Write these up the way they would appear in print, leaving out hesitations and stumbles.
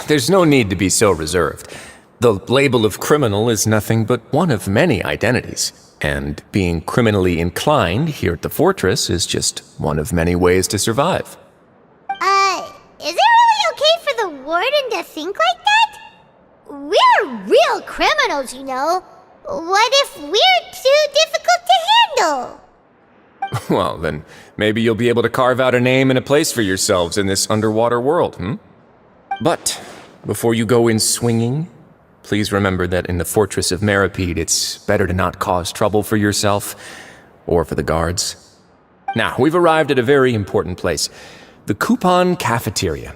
There's no need to be so reserved. The label of criminal is nothing but one of many identities, and being criminally inclined here at the fortress is just one of many ways to survive. Is it really okay for the warden to think like that? We're real criminals, you know. What if we're too difficult to handle? Well, then maybe you'll be able to carve out a name and a place for yourselves in this underwater world, But before you go in swinging, please remember that in the Fortress of Meripede, it's better to not cause trouble for yourself or for the guards. Now, we've arrived at a very important place, the Coupon Cafeteria.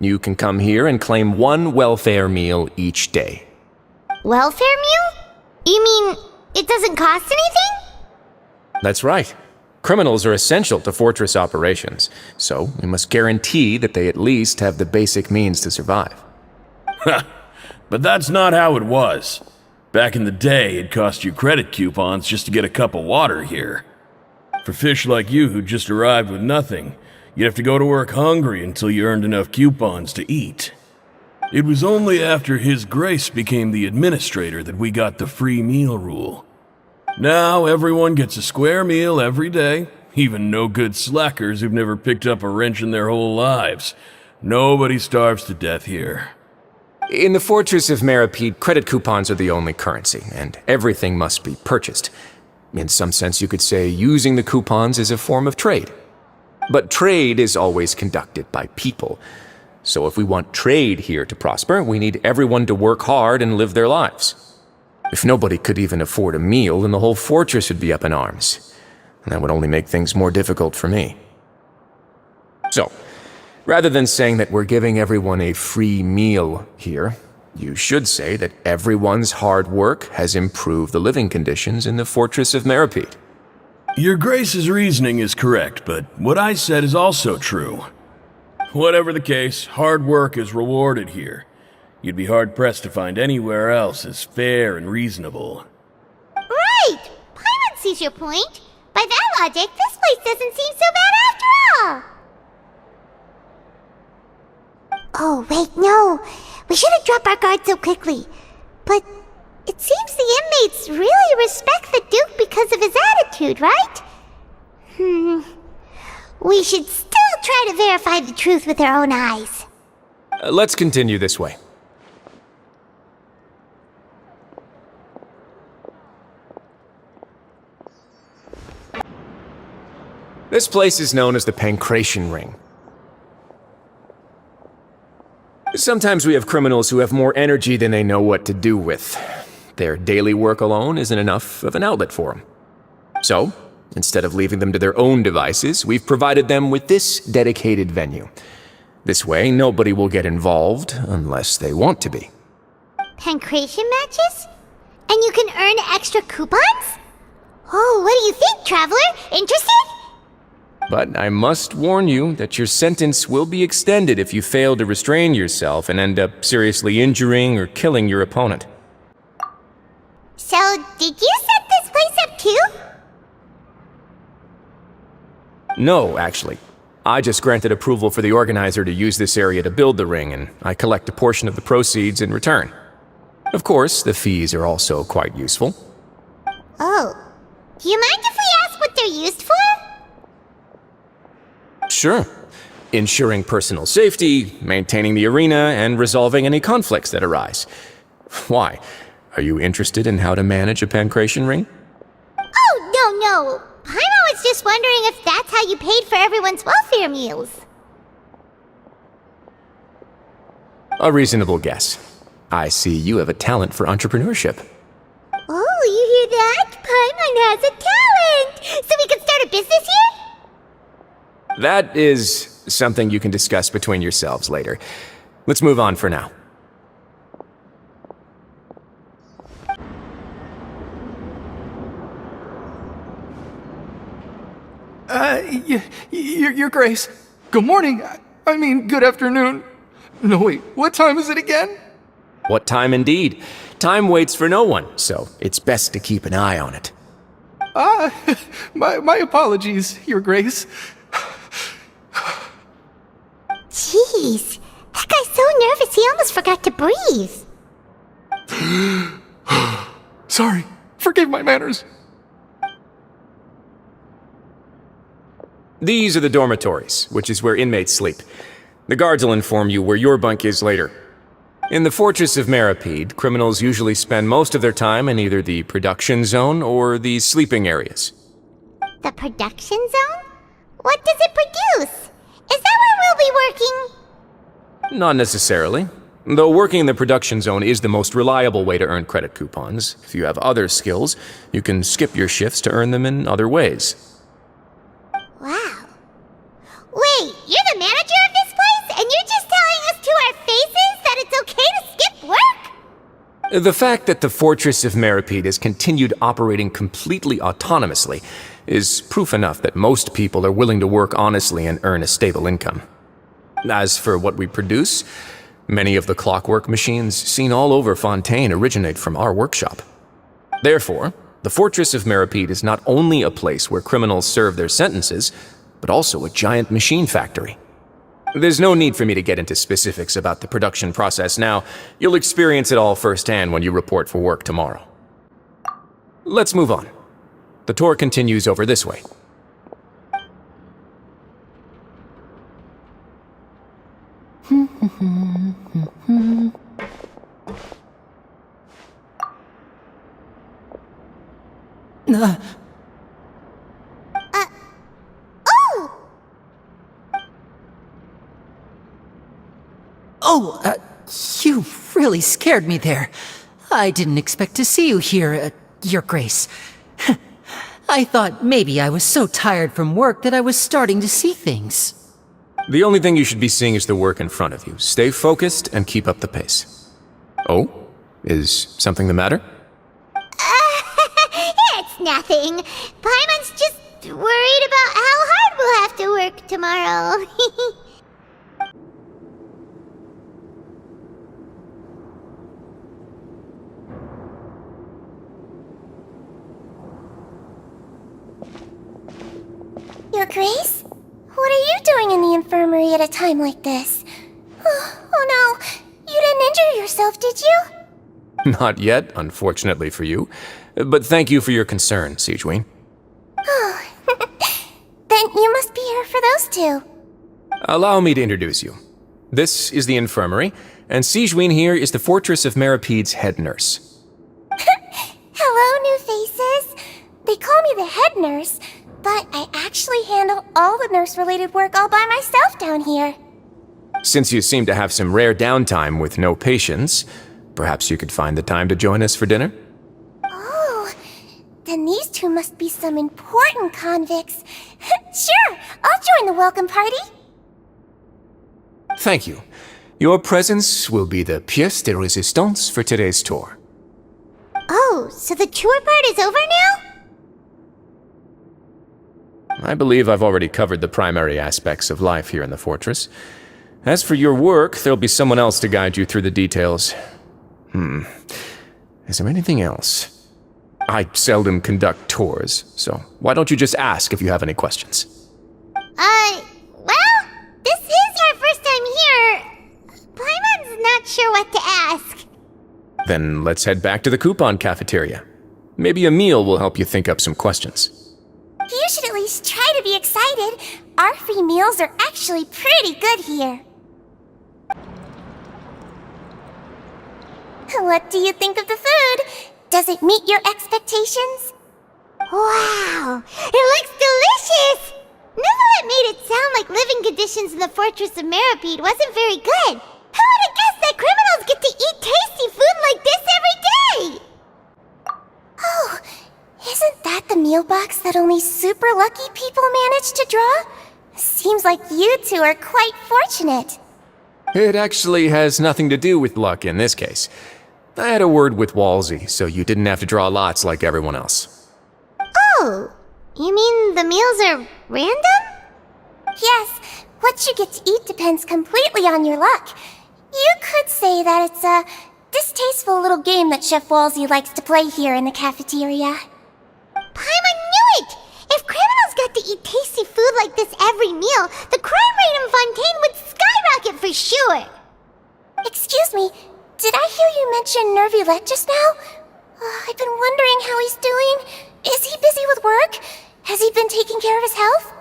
You can come here and claim one welfare meal each day. Welfare meal? You mean it doesn't cost anything? That's right. Criminals are essential to Fortress operations, so we must guarantee that they at least have the basic means to survive. But that's not how it was. Back in the day, it cost you credit coupons just to get a cup of water here. For fish like you who just arrived with nothing, you'd have to go to work hungry until you earned enough coupons to eat. It was only after His Grace became the administrator that we got the free meal rule. Now everyone gets a square meal every day, even no-good slackers who've never picked up a wrench in their whole lives. Nobody starves to death here. In the Fortress of Meripede, credit coupons are the only currency, and everything must be purchased. In some sense, you could say using the coupons is a form of trade. But trade is always conducted by people. So if we want trade here to prosper, we need everyone to work hard and live their lives. If nobody could even afford a meal, then the whole fortress would be up in arms. And that would only make things more difficult for me. So, rather than saying that we're giving everyone a free meal here, you should say that everyone's hard work has improved the living conditions in the Fortress of Meripede. Your Grace's reasoning is correct, but what I said is also true. Whatever the case, hard work is rewarded here. You'd be hard-pressed to find anywhere else as fair and reasonable. Right! Paimon sees your point. By that logic, this place doesn't seem so bad after all. Oh, wait, no. We shouldn't drop our guard so quickly. But it seems the inmates really respect the Duke because of his attitude, right? We should still try to verify the truth with our own eyes. Let's continue this way. This place is known as the Pancration Ring. Sometimes we have criminals who have more energy than they know what to do with. Their daily work alone isn't enough of an outlet for them. So, instead of leaving them to their own devices, we've provided them with this dedicated venue. This way, nobody will get involved unless they want to be. Pancration matches? And you can earn extra coupons? Oh, what do you think, Traveler? Interested? But I must warn you that your sentence will be extended if you fail to restrain yourself and end up seriously injuring or killing your opponent. So, did you set this place up too? No, actually. I just granted approval for the organizer to use this area to build the ring, and I collect a portion of the proceeds in return. Of course, the fees are also quite useful. Oh. Do you mind if we ask what they're used for? Sure. Ensuring personal safety, maintaining the arena, and resolving any conflicts that arise. Why? Are you interested in how to manage a pancration ring? Oh, no. Paimon was just wondering if that's how you paid for everyone's welfare meals. A reasonable guess. I see you have a talent for entrepreneurship. Oh, you hear that? Paimon has a talent! So we can start a business here? That is something you can discuss between yourselves later. Let's move on for now. Your Grace. Good morning. I mean, good afternoon. No, wait, what time is it again? What time indeed? Time waits for no one, so it's best to keep an eye on it. My apologies, Your Grace. Jeez, that guy's so nervous seconds he almost forgot to breathe. Sorry. Forgive my manners. These are the dormitories, which is where inmates sleep. The guards will inform you where your bunk is later. In the Fortress of Meripede, criminals usually spend most of their time in either the production zone or the sleeping areas. The production zone? What does it produce? Is that where we'll be working? Not necessarily. Though working in the production zone is the most reliable way to earn credit coupons, if you have other skills, you can skip your shifts to earn them in other ways. Wow. Wait, you're the manager of this place, and you're just telling us to our faces that it's okay to skip work? The fact that the Fortress of Meripede has continued operating completely autonomously is proof enough that most people are willing to work honestly and earn a stable income. As for what we produce, many of the clockwork machines seen all over Fontaine originate from our workshop. Therefore, the Fortress of Meripede is not only a place where criminals serve their sentences, but also a giant machine factory. There's no need for me to get into specifics about the production process now. You'll experience it all firsthand when you report for work tomorrow. Let's move on. The tour continues over this way. You really scared me there. I didn't expect to see you here, Your Grace. I thought maybe I was so tired from work that I was starting to see things. The only thing you should be seeing is the work in front of you. Stay focused and keep up the pace. Oh? Is something the matter? It's nothing. Paimon's just worried about how hard we'll have to work tomorrow. Your Grace? What are you doing in the infirmary at a time like this? Oh no, you didn't injure yourself, did you? Not yet, unfortunately for you. But thank you for your concern, Sigewin. Oh, then you must be here for those two. Allow me to introduce you. This is the infirmary, and Sigewin here is the Fortress of Meripede's head nurse. Hello, new faces. They call me the head nurse, but I actually handle all the nurse-related work all by myself down here. Since you seem to have some rare downtime with no patients, perhaps you could find the time to join us for dinner? Oh, then these two must be some important convicts. Sure, I'll join the welcome party. Thank you. Your presence will be the pièce de résistance for today's tour. Oh, so the tour part is over now? I believe I've already covered the primary aspects of life here in the fortress. As for your work, there'll be someone else to guide you through the details. Is there anything else? I seldom conduct tours, so why don't you just ask if you have any questions? Well, this is our first time here. Paimon's not sure what to ask. Then let's head back to the coupon cafeteria. Maybe a meal will help you think up some questions. You should at least try to be excited. Our free meals are actually pretty good here. What do you think of the food? Does it meet your expectations? Wow, it looks delicious! Neverlet made it sound like living conditions in the Fortress of Meripede wasn't very good. Who would have guessed that criminals get to eat tasty food like this every day? Oh, isn't that the meal box that only super lucky people manage to draw? Seems like you two are quite fortunate. It actually has nothing to do with luck in this case. I had a word with Walsey, so you didn't have to draw lots like everyone else. Oh, you mean the meals are random? Yes, what you get to eat depends completely on your luck. You could say that it's a distasteful little game that Chef Walsey likes to play here in the cafeteria. Paimon knew it! If criminals got to eat tasty food like this every meal, the crime rate in Fontaine would skyrocket for sure! Excuse me, did I hear you mention Nervulette just now? I've been wondering how he's doing. Is he busy with work? Has he been taking care of his health?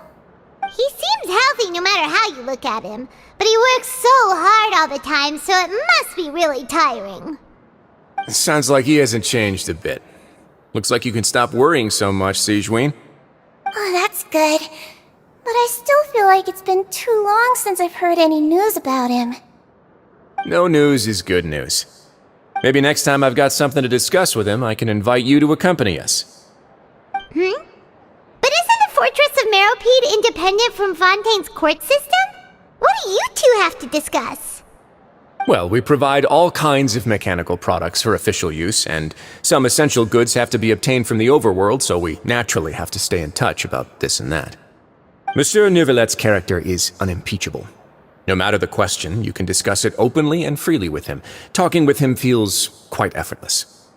He seems healthy no matter how you look at him, but he works so hard all the time, so it must be really tiring. Sounds like he hasn't changed a bit. Looks like you can stop worrying so much, Sigewinne. Oh, that's good. But I still feel like it's been too long since I've heard any news about him. No news is good news. Maybe next time I've got something to discuss with him, I can invite you to accompany us. But isn't the Fortress of Meropide independent from Fontaine's court system? What do you two have to discuss? Well, we provide all kinds of mechanical products for official use, and some essential goods have to be obtained from the overworld, so we naturally have to stay in touch about this and that. Monsieur Nervulette's character is unimpeachable. No matter the question, you can discuss it openly and freely with him. Talking with him feels quite effortless.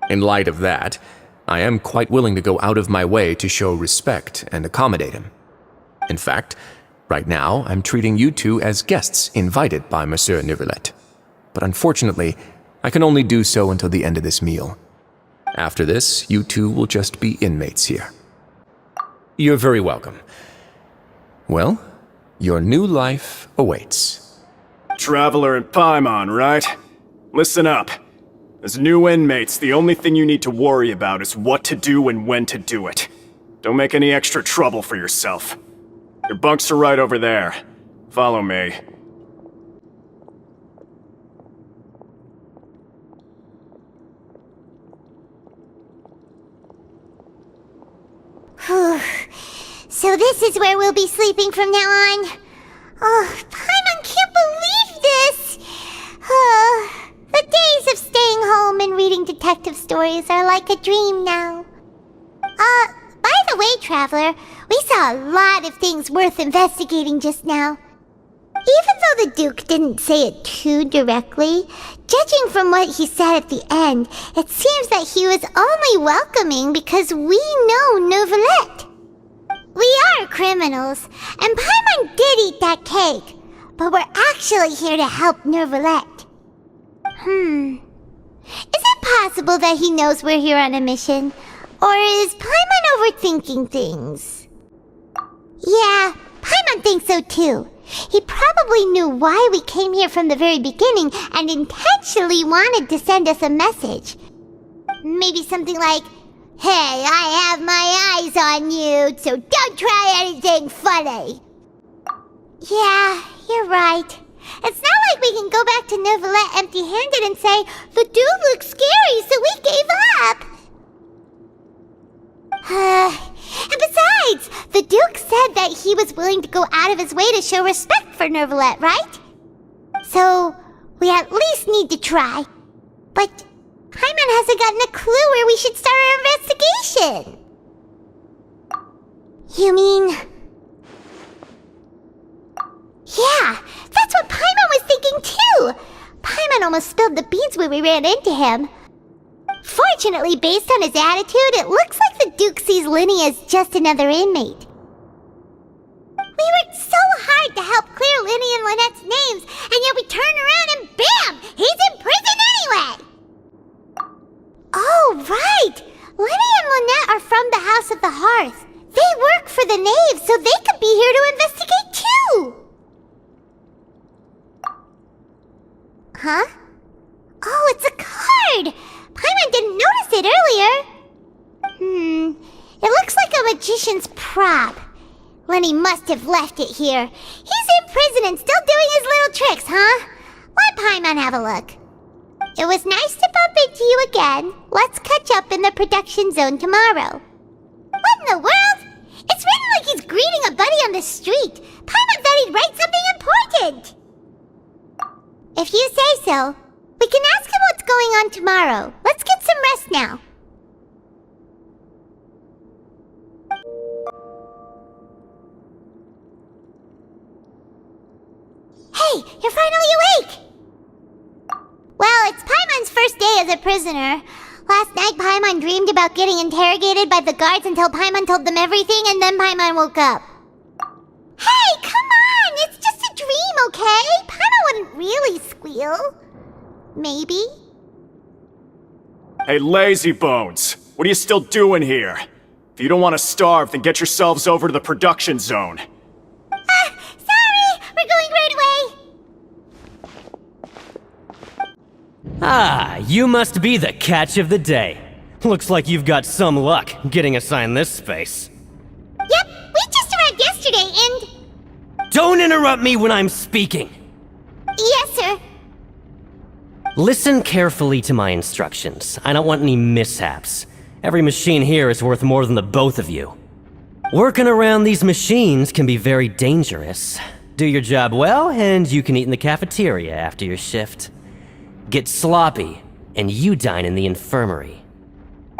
In light of that, I am quite willing to go out of my way to show respect and accommodate him. In fact, right now, I'm treating you two as guests invited by Monsieur Nervulette. But unfortunately, I can only do so until the end of this meal. After this, you two will just be inmates here. You're very welcome. Well, your new life awaits. Traveler and Paimon, right? Listen up. As new inmates, the only thing you need to worry about is what to do and when to do it. Don't make any extra trouble for yourself. Your bunks are right over there. Follow me. So this is where we'll be sleeping from now on. Oh, Paimon can't believe this! The days of staying home and reading detective stories are like a dream now. By the way, Traveler, we saw a lot of things worth investigating just now. Even though the Duke didn't say it too directly, judging from what he said at the end, it seems that he was only welcoming because we know Nervulette. We are criminals, and Paimon did eat that cake, but we're actually here to help Nervulette. Is it possible that he knows we're here on a mission? Or is Paimon overthinking things? Yeah, Paimon thinks so too. He probably knew why we came here from the very beginning and intentionally wanted to send us a message. Maybe something like, "Hey, I have my eyes on you, so don't try anything funny." Yeah, you're right. It's not like we can go back to Nervulette empty-handed and say, "The dude looks scary, so we gave up." And besides, the Duke said that he was willing to go out of his way to show respect for Nervulette, right? So, we at least need to try. But Paimon hasn't gotten a clue where we should start our investigation. You mean... Yeah, that's what Paimon was thinking too! Paimon almost spilled the beans when we ran into him. Fortunately, based on his attitude, it looks like the Duke sees Linny as just another inmate. We worked so hard to help clear Linny and Lynette's names, and yet we turn around and bam! He's in prison anyway! Oh, right! Linny and Lynette are from the House of the Hearth. They work for the Knave, so they could be here to investigate too! Huh? Oh, it's a card! Paimon didn't notice it earlier. It looks like a magician's prop. Lenny must have left it here. He's in prison and still doing his little tricks, huh? Let Paimon have a look. It was nice to bump into you again. Let's catch up in the production zone tomorrow. What in the world? It's written like he's greeting a buddy on the street. Paimon thought he'd write something important. If you say so. We can ask him what's going on tomorrow. Let's get some rest now. Hey, you're finally awake! Well, it's Paimon's first day as a prisoner. Last night, Paimon dreamed about getting interrogated by the guards until Paimon told them everything, and then Paimon woke up. Hey, come on! It's just a dream, okay? Paimon wouldn't really squeal. wheel? Maybe? Hey, lazy bones! What are you still doing here? If you don't want to starve, then get yourselves over to the production zone. Sorry! We're going right away! Ah, you must be the catch of the day. Looks like you've got some luck getting assigned this space. Yep, we just arrived yesterday and... Don't interrupt me when I'm speaking! Yes, sir. Listen carefully to my instructions. I don't want any mishaps. Every machine here is worth more than the both of you. Working around these machines can be very dangerous. Do your job well, and you can eat in the cafeteria after your shift. Get sloppy, and you dine in the infirmary.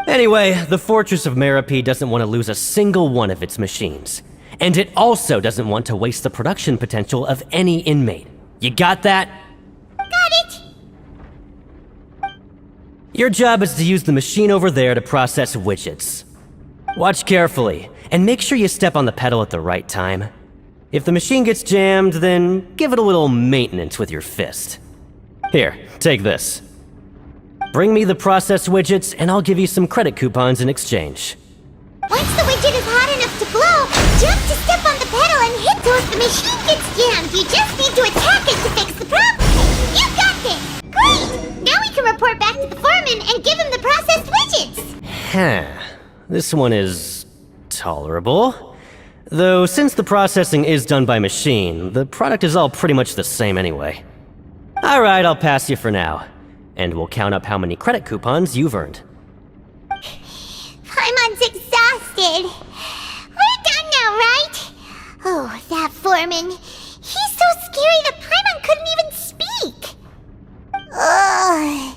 Anyway, the Fortress of Meropide doesn't want to lose a single one of its machines. And it also doesn't want to waste the production potential of any inmate. You got that? Got it! Your job is to use the machine over there to process widgets. Watch carefully, and make sure you step on the pedal at the right time. If the machine gets jammed, then give it a little maintenance with your fist. Here, take this. Bring me the processed widgets, and I'll give you some credit coupons in exchange. Once the widget is hot enough to glow, jump to step on the pedal and hit so if the machine gets jammed. You just need to attack it to fix the problem. You got this! Great! Now we can report back to the foreman and give him the processed widgets. Huh. This one is tolerable. Though since the processing is done by machine, the product is all pretty much the same anyway. Alright, I'll pass you for now. And we'll count up how many credit coupons you've earned. Paimon's exhausted. We're done now, right? Oh, that foreman. He's so scary that Paimon couldn't even speak. Ugh.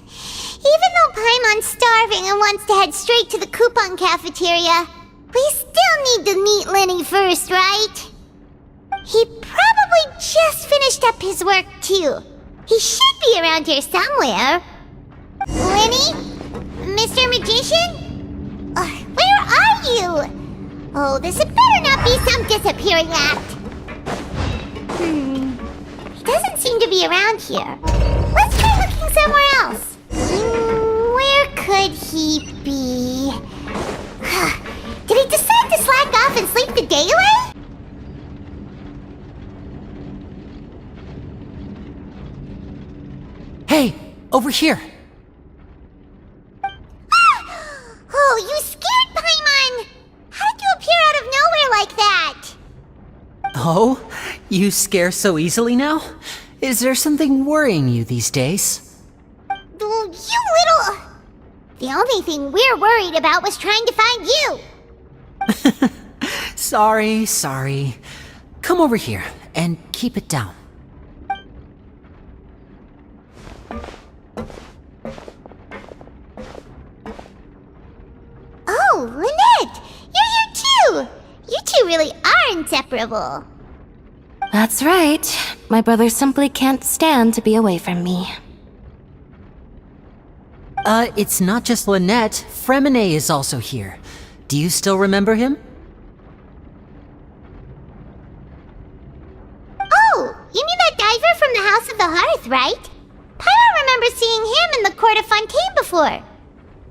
Even though Paimon's starving and wants to head straight to the coupon cafeteria, we still need to meet Lenny first, right? He probably just finished up his work, too. He should be around here somewhere. Lenny? Mr. Magician? Where are you? Oh, this had better not be some disappearing act. He doesn't seem to be around here. Let's try looking somewhere else. Where could he be? Did he decide to slack off and sleep the day away? Hey, over here. Oh, you scared Paimon! How did you appear out of nowhere like that? Oh, you scare so easily now? Is there something worrying you these days? You little... The only thing we're worried about was trying to find you. Sorry. Come over here and keep it down. Oh, Lynette! You're here too! You two really are inseparable. That's right. My brother simply can't stand to be away from me. It's not just Lynette. Fremine is also here. Do you still remember him? Oh, you mean that diver from the House of the Hearth, right? Pyro remembers seeing him in the court of Fontaine before.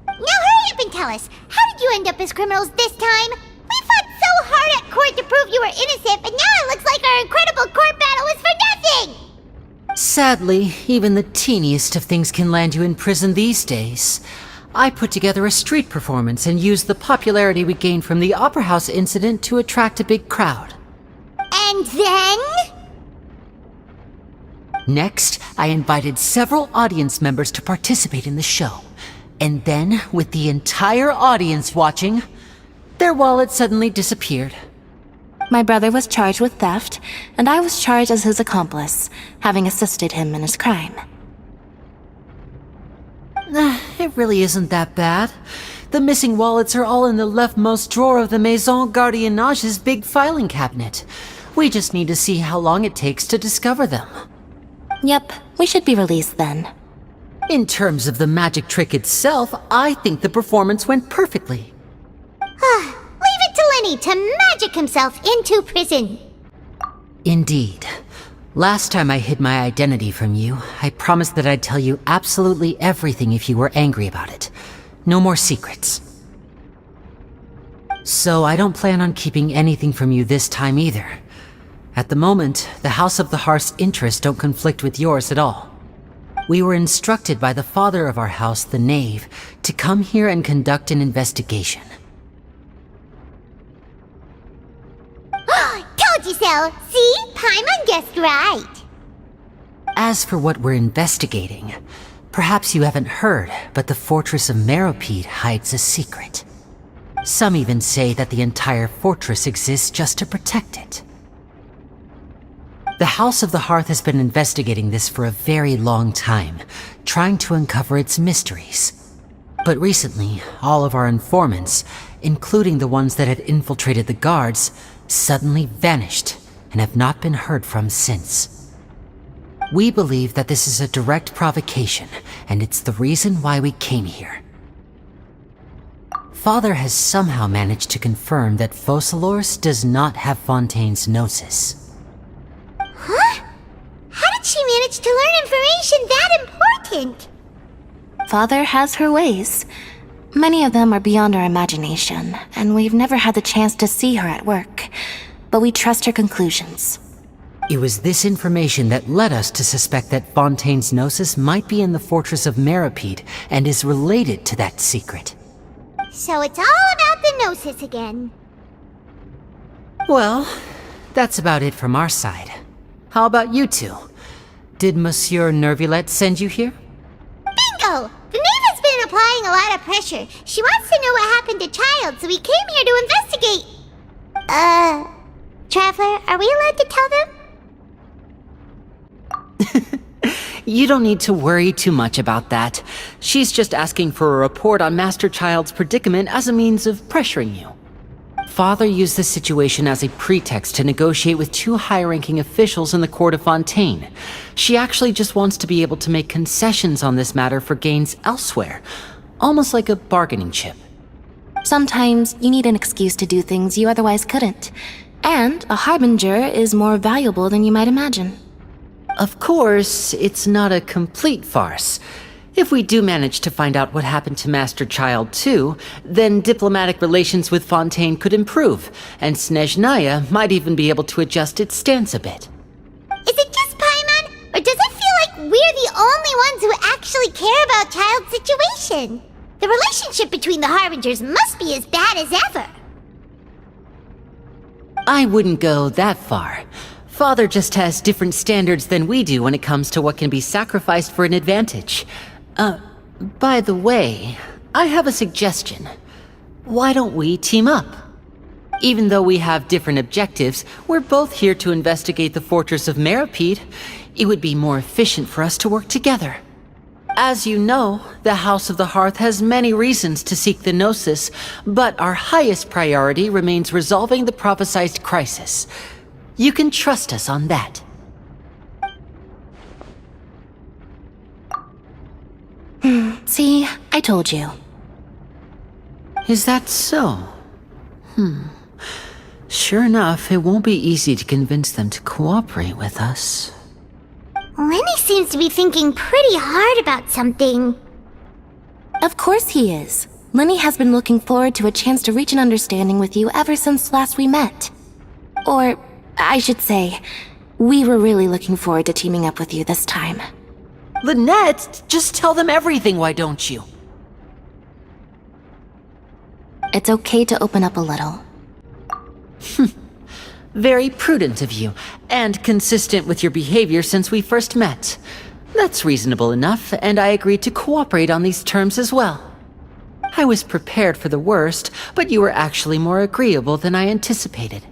Now hurry up and tell us, how did you end up as criminals this time? We fought so hard at court to prove you were innocent, but now it looks like our incredible court battle was for nothing! Sadly, even the teeniest of things can land you in prison these days. I put together a street performance and used the popularity we gained from the Opera House incident to attract a big crowd. And then? Next, I invited several audience members to participate in the show. And then, with the entire audience watching, their wallet suddenly disappeared. My brother was charged with theft, and I was charged as his accomplice, having assisted him in his crime. It really isn't that bad. The missing wallets are all in the leftmost drawer of the Maison Gardiennage's big filing cabinet. We just need to see how long it takes to discover them. Yep, we should be released then. In terms of the magic trick itself, I think the performance went perfectly. Leave it to Lenny to magic himself into prison. Indeed. Last time I hid my identity from you, I promised that I'd tell you absolutely everything if you were angry about it. No more secrets. So I don't plan on keeping anything from you this time either. At the moment, the House of the Hearth's interests don't conflict with yours at all. We were instructed by the father of our house, the Knave, to come here and conduct an investigation. Told you so! See? Paimon guessed right! As for what we're investigating, perhaps you haven't heard, but the fortress of Meropide hides a secret. Some even say that the entire fortress exists just to protect it. The House of the Hearth has been investigating this for a very long time, trying to uncover its mysteries. But recently, all of our informants, including the ones that had infiltrated the guards, suddenly vanished and have not been heard from since. We believe that this is a direct provocation, and it's the reason why we came here. Father has somehow managed to confirm that Focalors does not have Fontaine's gnosis. Huh? How did she manage to learn information that important? Father has her ways. Many of them are beyond our imagination, and we've never had the chance to see her at work. But we trust her conclusions. It was this information that led us to suspect that Fontaine's gnosis might be in the fortress of Meropide and is related to that secret. So it's all about the Gnosis again. Well, that's about it from our side. How about you two? Did Monsieur Nervulette send you here? Bingo! The Knave has been applying a lot of pressure. She wants to know what happened to Child, so we came here to investigate. Traveler, are we allowed to tell them? You don't need to worry too much about that. She's just asking for a report on Master Child's predicament as a means of pressuring you. Father used the situation as a pretext to negotiate with two high-ranking officials in the court of Fontaine. She actually just wants to be able to make concessions on this matter for gains elsewhere, almost like a bargaining chip. Sometimes you need an excuse to do things you otherwise couldn't. And a harbinger is more valuable than you might imagine. Of course, it's not a complete farce. If we do manage to find out what happened to Master Child too, then diplomatic relations with Fontaine could improve, and Snezhnaya might even be able to adjust its stance a bit. Is it just Paimon, or does it feel like we're the only ones who actually care about Child's situation? The relationship between the Harbingers must be as bad as ever. I wouldn't go that far. Father just has different standards than we do when it comes to what can be sacrificed for an advantage. By the way, I have a suggestion. Why don't we team up? Even though we have different objectives, we're both here to investigate the fortress of Meropide. It would be more efficient for us to work together. As you know, the House of the Hearth has many reasons to seek the Gnosis, but our highest priority remains resolving the prophesized crisis. You can trust us on that. See, I told you. Is that so? Sure enough, it won't be easy to convince them to cooperate with us. Lenny seems to be thinking pretty hard about something. Of course he is. Lenny has been looking forward to a chance to reach an understanding with you ever since last we met. Or, I should say, we were really looking forward to teaming up with you this time. Lynette, just tell them everything, why don't you? It's okay to open up a little. Very prudent of you, and consistent with your behavior since we first met. That's reasonable enough, and I agreed to cooperate on these terms as well. I was prepared for the worst, but you were actually more agreeable than I anticipated.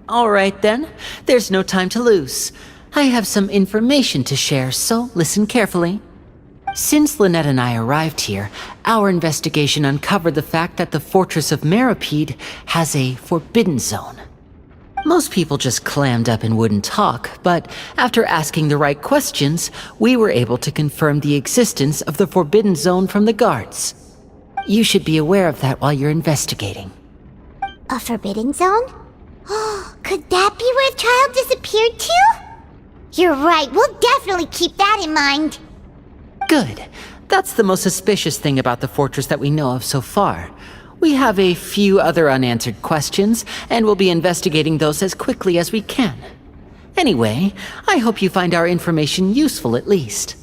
All right then, there's no time to lose. I have some information to share, so listen carefully. Since Lynette and I arrived here, our investigation uncovered the fact that the fortress of Meropide has a forbidden zone. Most people just clammed up and wouldn't talk, but after asking the right questions, we were able to confirm the existence of the forbidden zone from the guards. You should be aware of that while you're investigating. A forbidden zone? Could that be where Child disappeared to? You're right, we'll definitely keep that in mind. Good. That's the most suspicious thing about the fortress that we know of so far. We have a few other unanswered questions, and we'll be investigating those as quickly as we can. Anyway, I hope you find our information useful at least.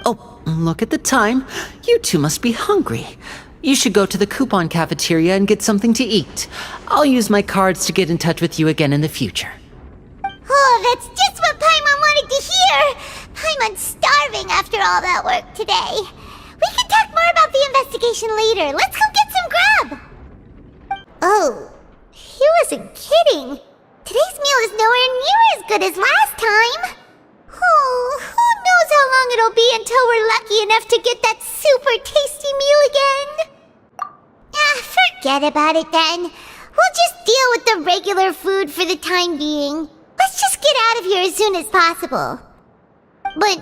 Oh, look at the time. You two must be hungry. You should go to the coupon cafeteria and get something to eat. I'll use my cards to get in touch with you again in the future. Oh, that's just what Paimon wanted to hear! Paimon's starving after all that work today. We can talk more about the investigation later. Let's go get some grub! Oh, he wasn't kidding. Today's meal is nowhere near as good as last time. Oh, who knows how long it'll be until we're lucky enough to get that super tasty meal again? Forget about it then. We'll just deal with the regular food for the time being. Let's just get out of here as soon as possible. But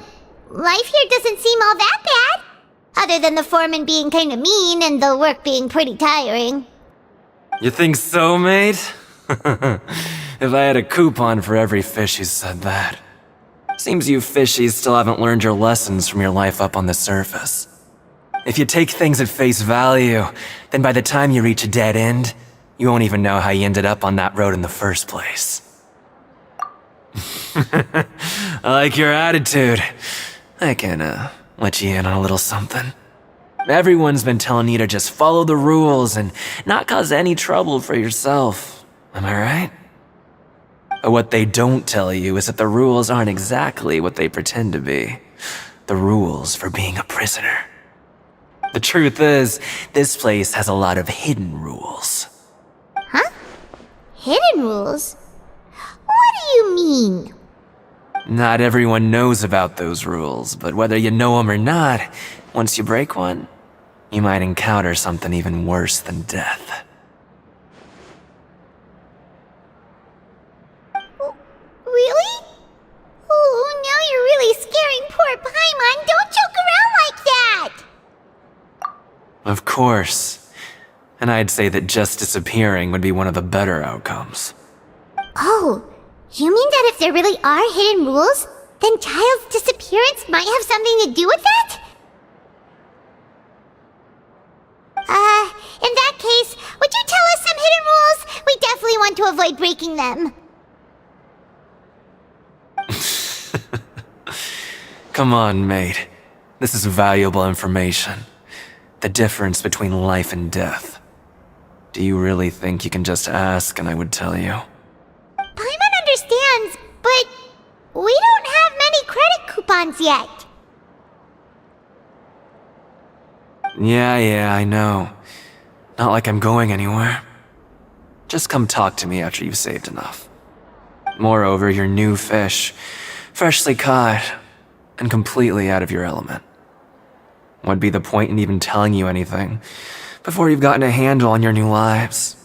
life here doesn't seem all that bad. Other than the foreman being kinda mean and the work being pretty tiring. You think so, mate? If I had a coupon for every fish who said that. Seems you fishies still haven't learned your lessons from your life up on the surface. If you take things at face value, then by the time you reach a dead end, you won't even know how you ended up on that road in the first place. I like your attitude. I can, let you in on a little something. Everyone's been telling you to just follow the rules and not cause any trouble for yourself. Am I right? But what they don't tell you is that the rules aren't exactly what they pretend to be. The rules for being a prisoner. The truth is, this place has a lot of hidden rules. Huh? Hidden rules? What do you mean? Not everyone knows about those rules, but whether you know them or not, once you break one, you might encounter something even worse than death. Really? Oh, now you're really scaring poor Paimon. Don't joke around like that! Of course. And I'd say that just disappearing would be one of the better outcomes. Oh, you mean that if there really are hidden rules, then Child's disappearance might have something to do with that? In that case, would you tell us some hidden rules? We definitely want to avoid breaking them. Come on, mate. This is valuable information. The difference between life and death. Do you really think you can just ask and I would tell you? Paimon understands, but we don't have many credit coupons yet. Yeah, I know. Not like I'm going anywhere. Just come talk to me after you've saved enough. Moreover, you're new fish, freshly caught, and completely out of your element. What'd be the point in even telling you anything before you've gotten a handle on your new lives?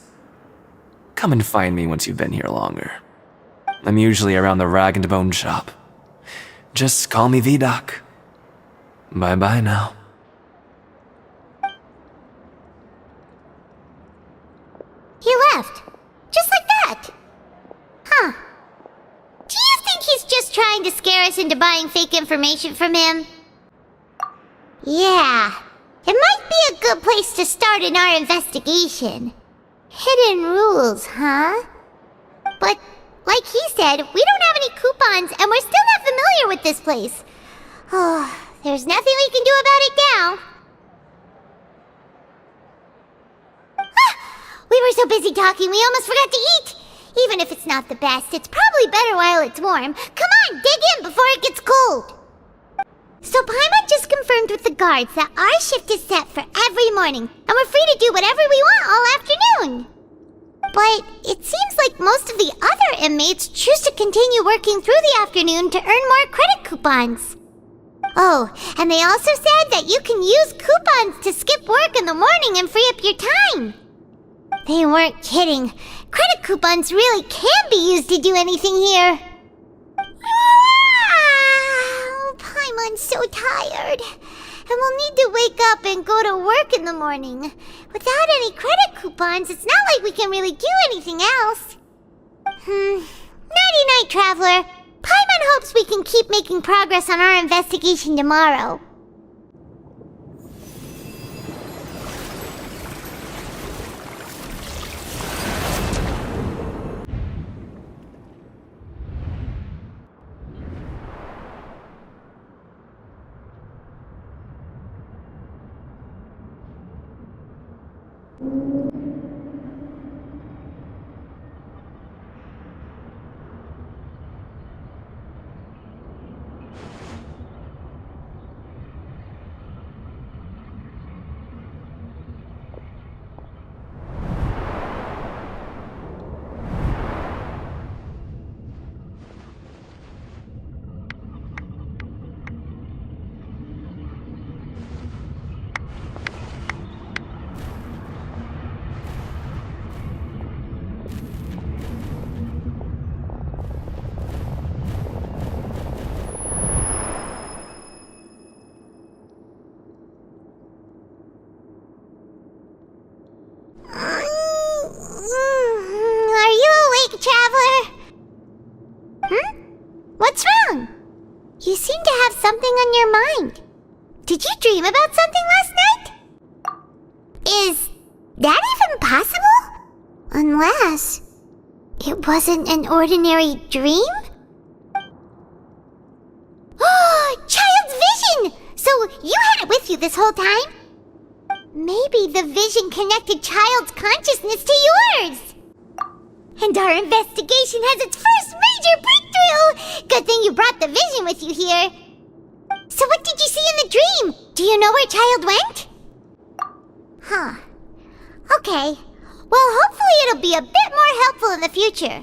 Come and find me once you've been here longer. I'm usually around the rag and bone shop. Just call me V-Doc. Bye-bye now. He left. Just like that. Huh. Do you think he's just trying to scare us into buying fake information from him? Yeah. It might be a good place to start in our investigation. Hidden rules, huh? But, like he said, we don't have any coupons and we're still not familiar with this place. Oh, there's nothing we can do about it now. We were so busy talking, we almost forgot to eat. Even if it's not the best, it's probably better while it's warm. Come on, dig in before it gets cold. So Paimon just confirmed with the guards that our shift is set for every morning, and we're free to do whatever we want all afternoon. But it seems like most of the other inmates choose to continue working through the afternoon to earn more credit coupons. Oh, and they also said that you can use coupons to skip work in the morning and free up your time. They weren't kidding. Credit coupons really can be used to do anything here. Paimon's so tired. And we'll need to wake up and go to work in the morning. Without any credit coupons, it's not like we can really do anything else. Nighty-night, traveler. Paimon hopes we can keep making progress on our investigation tomorrow. Are you awake, Traveler? What's wrong? You seem to have something on your mind. Did you dream about something last night? Is that even possible? Unless it wasn't an ordinary dream? Oh, Child's vision! So you had it with you this whole time? Maybe the vision connected Child's consciousness to yours. And our investigation has its first major breakthrough! Good thing you brought the vision with you here. So what did you see in the dream? Do you know where Child went? Huh. Okay. Well, hopefully it'll be a bit more helpful in the future.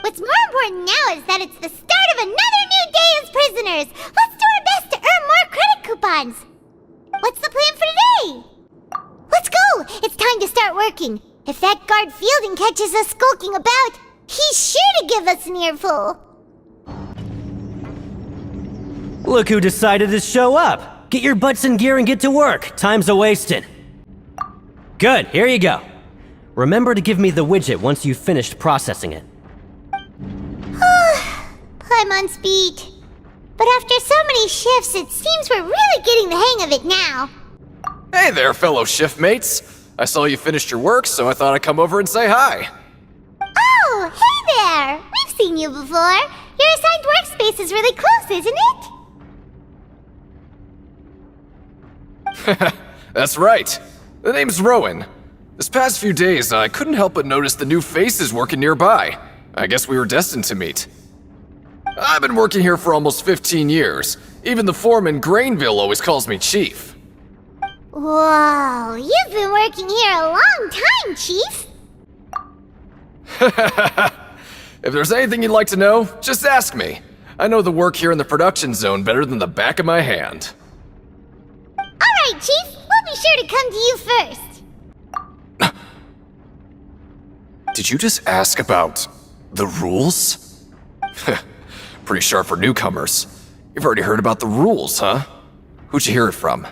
What's more important now is that it's the start of another new day as prisoners. Let's do our best to earn more credit coupons. What's the plan for today? Let's go! It's time to start working. If that guard Fielding catches us skulking about, he's sure to give us an earful. Look who decided to show up. Get your butts in gear and get to work. Time's a-wasting. Good, here you go. Remember to give me the widget once you've finished processing it. Paimon's beat. But after so many shifts, it seems we're really getting the hang of it now. Hey there, fellow shiftmates. I saw you finished your work, so I thought I'd come over and say hi. Oh, hey there! We've seen you before. Your assigned workspace is really close, isn't it? That's right. The name's Rowan. This past few days, I couldn't help but notice the new faces working nearby. I guess we were destined to meet. I've been working here for almost 15 years. Even the foreman, Grainville, always calls me Chief. Whoa, you've been working here a long time, Chief. If there's anything you'd like to know, just ask me. I know the work here in the production zone better than the back of my hand. Alright, Chief. We'll be sure to come to you first. Did you just ask about the rules? Pretty sharp for newcomers. You've already heard about the rules, huh? Who'd you hear it from?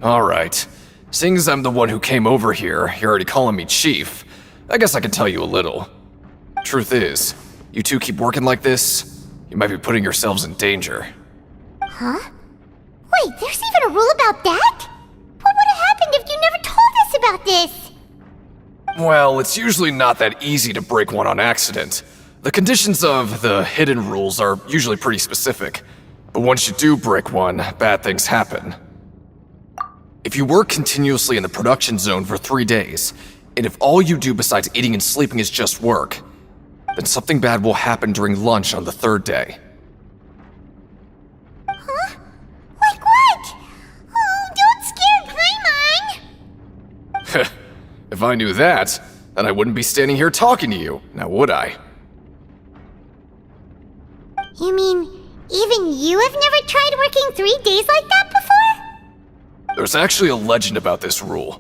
Alright. Seeing as I'm the one who came over here, you're already calling me Chief, I guess I can tell you a little. Truth is, you two keep working like this, you might be putting yourselves in danger. Huh? Wait, there's even a rule about that? What would have happened if you never told us about this? Well, it's usually not that easy to break one on accident. The conditions of the hidden rules are usually pretty specific. But once you do break one, bad things happen. If you work continuously in the production zone for 3 days, and if all you do besides eating and sleeping is just work, then something bad will happen during lunch on the 3rd day. Huh? Like what? Oh, don't scare Paimon! If I knew that, then I wouldn't be standing here talking to you, now would I? You mean, even you have never tried working 3 days like that before? There's actually a legend about this rule.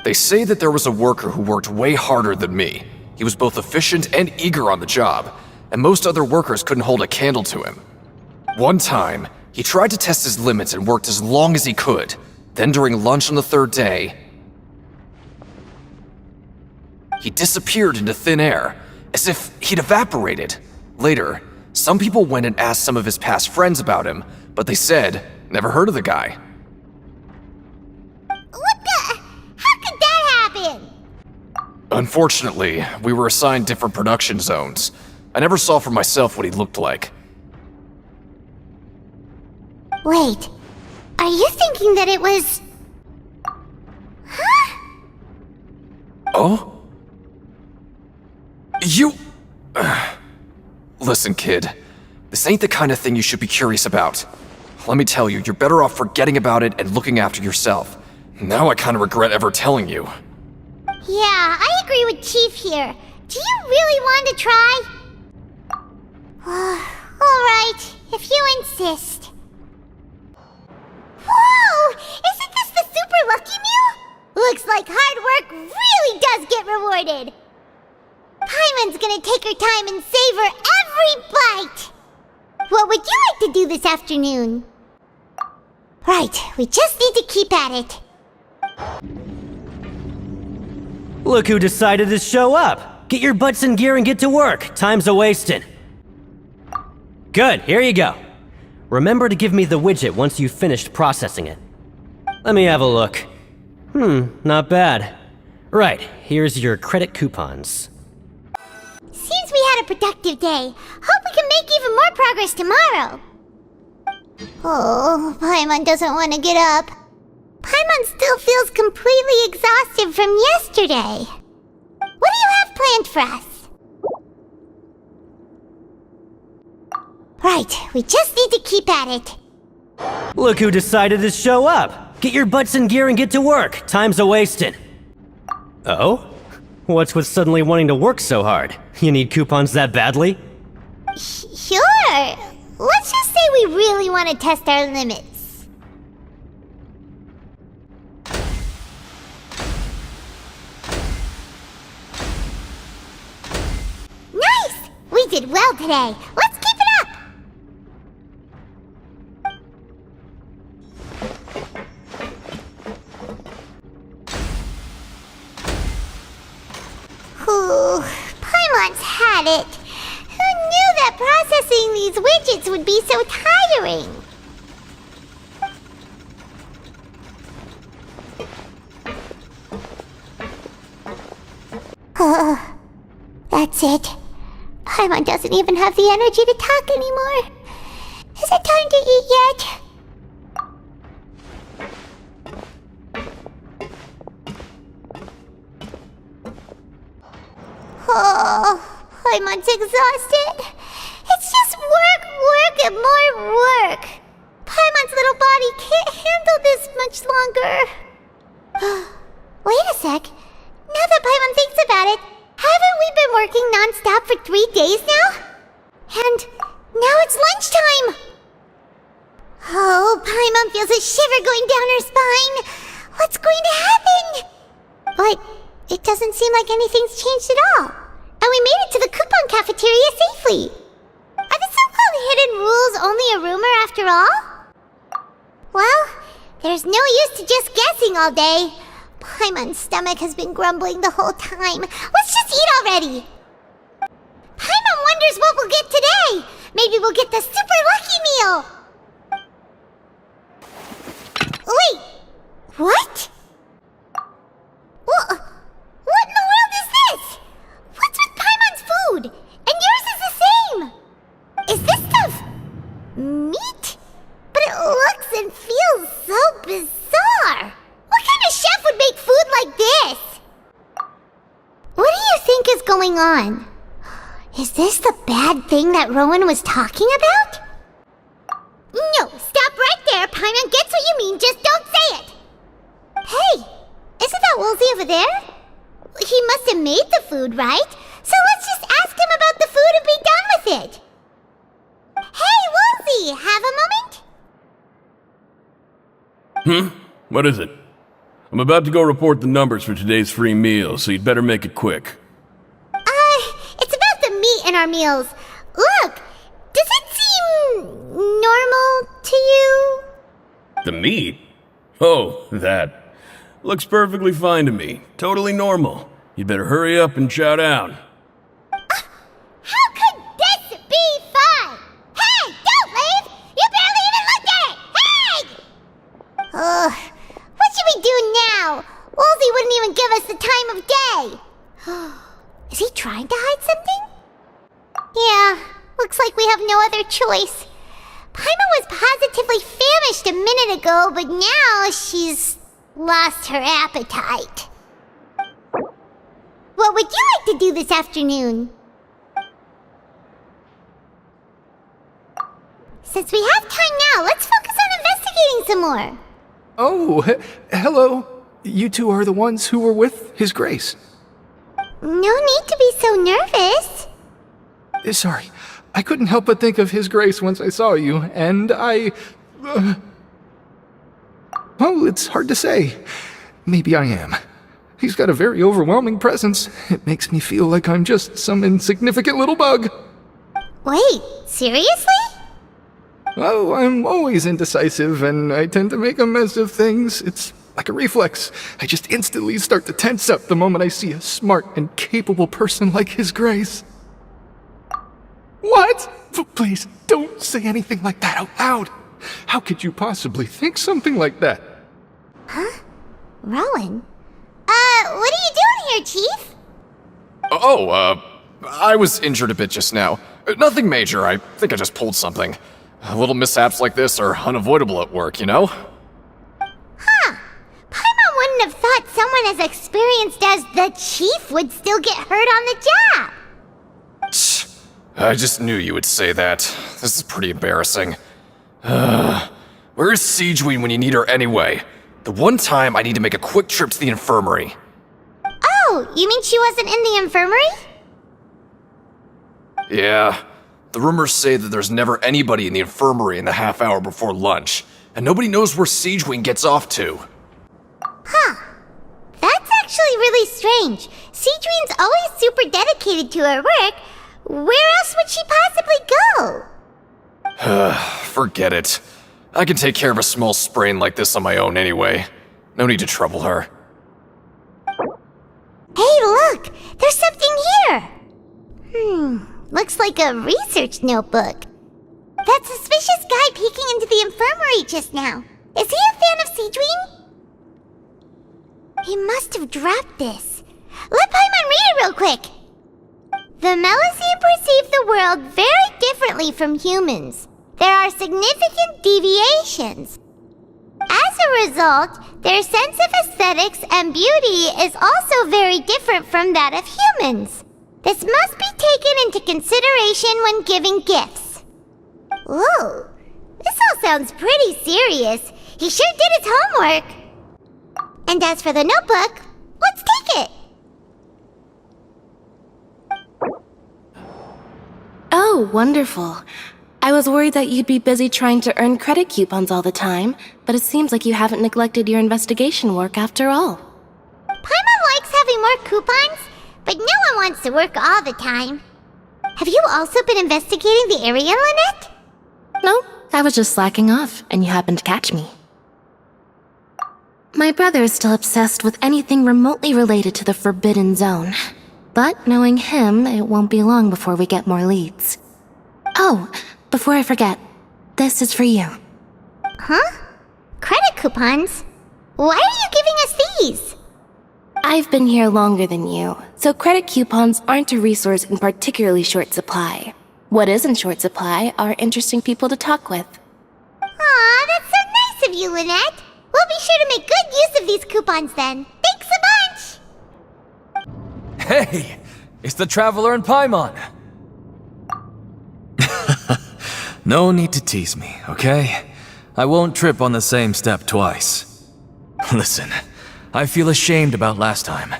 They say that there was a worker who worked way harder than me. He was both efficient and eager on the job, and most other workers couldn't hold a candle to him. One time, he tried to test his limits and worked as long as he could. Then during lunch on the 3rd day, he disappeared into thin air, as if he'd evaporated. Later, some people went and asked some of his past friends about him, but they said, never heard of the guy. What the? How could that happen? Unfortunately, we were assigned different production zones. I never saw for myself what he looked like. Wait, are you thinking that it was... Huh? Oh? You... Listen, kid. This ain't the kind of thing you should be curious about. Let me tell you, you're better off forgetting about it and looking after yourself. Now I kind of regret ever telling you. Yeah, I agree with Chief here. Do you really want to try? Alright, if you insist. Whoa! Isn't this the super lucky meal? Looks like hard work really does get rewarded. Paimon's gonna take her time and savor every bite. What would you like to do this afternoon? Right, we just need to keep at it. Look who decided to show up! Get your butts in gear and get to work. Time's a-wasting. Good, here you go. Remember to give me the widget once you've finished processing it. Let me have a look. Not bad. Right, here's your credit coupons. Seems we had a productive day. Hope we can make even more progress tomorrow. Oh, Paimon doesn't want to get up. Paimon still feels completely exhausted from yesterday. What do you have planned for us? Right, we just need to keep at it. Look who decided to show up! Get your butts in gear and get to work. Time's a-wasting. Oh? What's with suddenly wanting to work so hard? You need coupons that badly? Sure. Let's just say we really want to test our limits. Nice! We did well today. Let's keep it up! Whew, Paimon's had it. Who knew that processing these widgets would be so tiring? That's it. Paimon doesn't even have the energy to talk anymore. Is it time to eat yet? Oh, Paimon's exhausted. It's just work, and more work. Paimon's little body can't handle this much longer. Wait a sec. Now that Paimon thinks about it, haven't we been working non-stop for 3 days now? And now it's lunchtime. Oh, Paimon feels a shiver going down her spine. What's going to happen? But it doesn't seem like anything's changed at all. And we made it to the coupon cafeteria safely. Are the so-called hidden rules only a rumor after all? Well, there's no use to just guessing all day. Paimon's stomach has been grumbling the whole time. Let's just eat already. Paimon wonders what we'll get today. Maybe we'll get the super lucky meal. Wait, what? What in the world is this? What's with Paimon's food? And yours is the same. Is this stuff meat? But it looks and feels so bizarre. What kind of chef would make food like this? What do you think is going on? Is this the bad thing that Rowan was talking about? No, stop right there. Paimon gets what you mean, just don't say it. Hey, isn't that Woolsey over there? He must have made the food, right? So let's just ask him about the food and be done with it. Hey, Woolsey, have a moment? What is it? I'm about to go report the numbers for today's free meal, so you'd better make it quick. It's about the meat in our meals. Look, does it seem normal to you? The meat? Oh, that. Looks perfectly fine to me. Totally normal. You'd better hurry up and chow down. How could this be? choice. Paimon was positively famished a minute ago, but now she's lost her appetite. What would you like to do this afternoon? Since we have time now, let's focus on investigating some more. Oh, hello. You two are the ones who were with His Grace. No need to be so nervous. Sorry, I couldn't help but think of His Grace once I saw you, and well, it's hard to say. Maybe I am. He's got a very overwhelming presence. It makes me feel like I'm just some insignificant little bug. Wait, seriously? Oh, I'm always indecisive, and I tend to make a mess of things. It's like a reflex. I just instantly start to tense up the moment I see a smart and capable person like His Grace. What? Please, don't say anything like that out loud. How could you possibly think something like that? Huh? Rowan? What are you doing here, Chief? I was injured a bit just now. Nothing major, I think I just pulled something. Little mishaps like this are unavoidable at work, you know? Huh. Paimon wouldn't have thought someone as experienced as the Chief would still get hurt on the job. I just knew you would say that. This is pretty embarrassing. Where is Siegewein when you need her anyway? The one time I need to make a quick trip to the infirmary. Oh, you mean she wasn't in the infirmary? Yeah. The rumors say that there's never anybody in the infirmary in the half hour before lunch, and nobody knows where Siegewein gets off to. Huh. That's actually really strange. Siegewein's always super dedicated to her work. Where else would she possibly go? Forget it. I can take care of a small sprain like this on my own anyway. No need to trouble her. Hey, look! There's something here! Looks like a research notebook. That suspicious guy peeking into the infirmary just now. Is he a fan of Siegewein? He must have dropped this. Let Paimon read it real quick! The Melusine perceive the world very differently from humans. There are significant deviations. As a result, their sense of aesthetics and beauty is also very different from that of humans. This must be taken into consideration when giving gifts. Whoa, this all sounds pretty serious. He sure did his homework. And as for the notebook, let's take it. Oh, wonderful. I was worried that you'd be busy trying to earn credit coupons all the time, but it seems like you haven't neglected your investigation work after all. Paimon likes having more coupons, but no one wants to work all the time. Have you also been investigating the area, Lynette? No, I was just slacking off, and you happened to catch me. My brother is still obsessed with anything remotely related to the Forbidden Zone. But knowing him, it won't be long before we get more leads. Oh, before I forget, this is for you. Huh? Credit coupons? Why are you giving us these? I've been here longer than you, so credit coupons aren't a resource in particularly short supply. What is in short supply are interesting people to talk with. Aw, that's so nice of you, Lynette. We'll be sure to make good use of these coupons then. Thanks a bunch! Hey, it's the Traveler and Paimon. No need to tease me, okay? I won't trip on the same step twice. Listen, I feel ashamed about last time.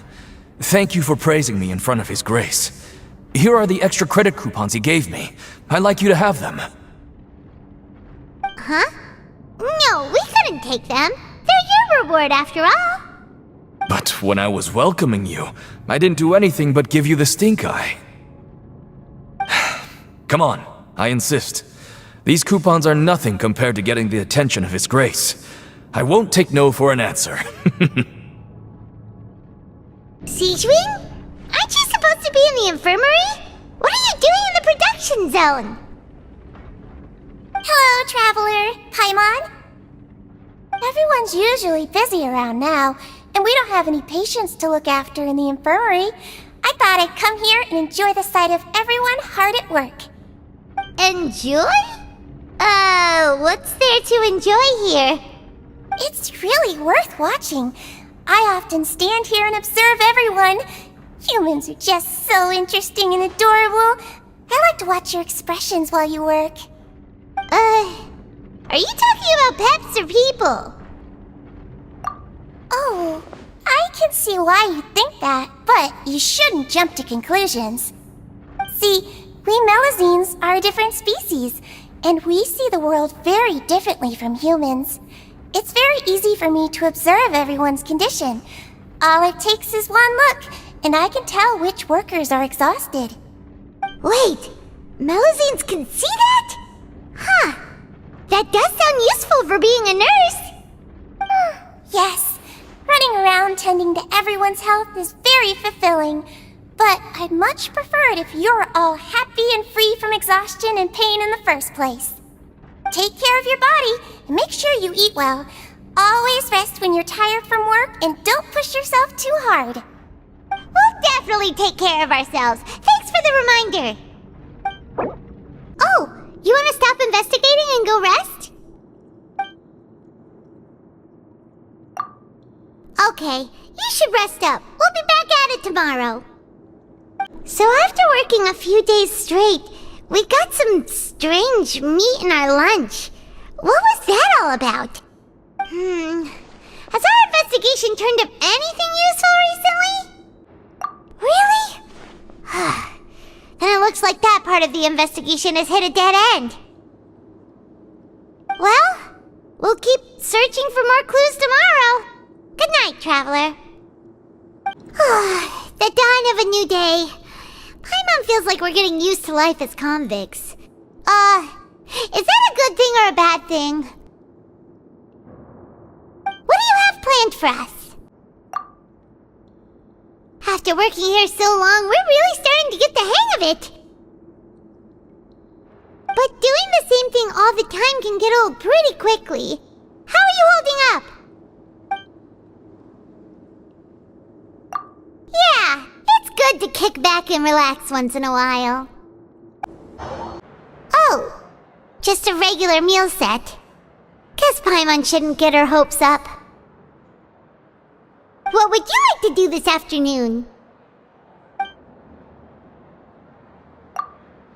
Thank you for praising me in front of His Grace. Here are the extra credit coupons he gave me. I'd like you to have them. Huh? No, we couldn't take them. They're your reward after all. But when I was welcoming you, I didn't do anything but give you the stink eye. Come on, I insist. These coupons are nothing compared to getting the attention of His Grace. I won't take no for an answer. Siegewein? Aren't you supposed to be in the infirmary? What are you doing in the production zone? Hello, Traveler. Paimon? Everyone's usually busy around now, and we don't have any patients to look after in the infirmary. I thought I'd come here and enjoy the sight of everyone hard at work. Enjoy? What's there to enjoy here? It's really worth watching. I often stand here and observe everyone. Humans are just so interesting and adorable. I like to watch your expressions while you work. Are you talking about pets or people? Oh, I can see why you think that, but you shouldn't jump to conclusions. See, we Melazines are a different species, and we see the world very differently from humans. It's very easy for me to observe everyone's condition. All it takes is one look, and I can tell which workers are exhausted. Wait, Melazines can see that? Huh. That does sound useful for being a nurse. Yes, running around tending to everyone's health is very fulfilling. But I'd much prefer it if you're all happy and free from exhaustion and pain in the first place. Take care of your body and make sure you eat well. Always rest when you're tired from work and don't push yourself too hard. We'll definitely take care of ourselves. Thanks for the reminder. Oh, you want to stop investigating and go rest? Okay, you should rest up. We'll be back at it tomorrow. So after working a few days straight, we got some strange meat in our lunch. What was that all about? Has our investigation turned up anything useful recently? Really? Then it looks like that part of the investigation has hit a dead end. Well, we'll keep searching for more clues tomorrow. Good night, traveler. The dawn of a new day. Paimon feels like we're getting used to life as convicts. Is that a good thing or a bad thing? What do you have planned for us? After working here so long, we're really starting to get the hang of it. But doing the same thing all the time can get old pretty quickly. How are you holding up? Yeah, it's good to kick back and relax once in a while. Oh, just a regular meal set. Guess Paimon shouldn't get her hopes up. What would you like to do this afternoon?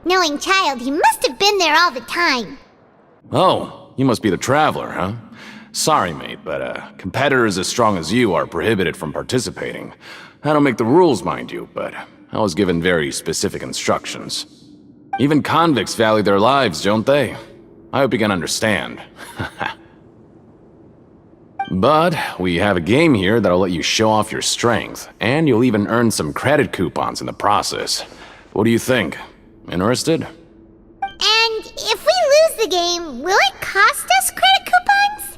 Knowing child, he must have been there all the time. Oh, you must be the traveler, huh? Sorry, mate, but competitors as strong as you are prohibited from participating. I don't make the rules, mind you, but I was given very specific instructions. Even convicts value their lives, don't they? I hope you can understand. But we have a game here that'll let you show off your strength, and you'll even earn some credit coupons in the process. What do you think? Interested? And if we lose the game, will it cost us credit coupons?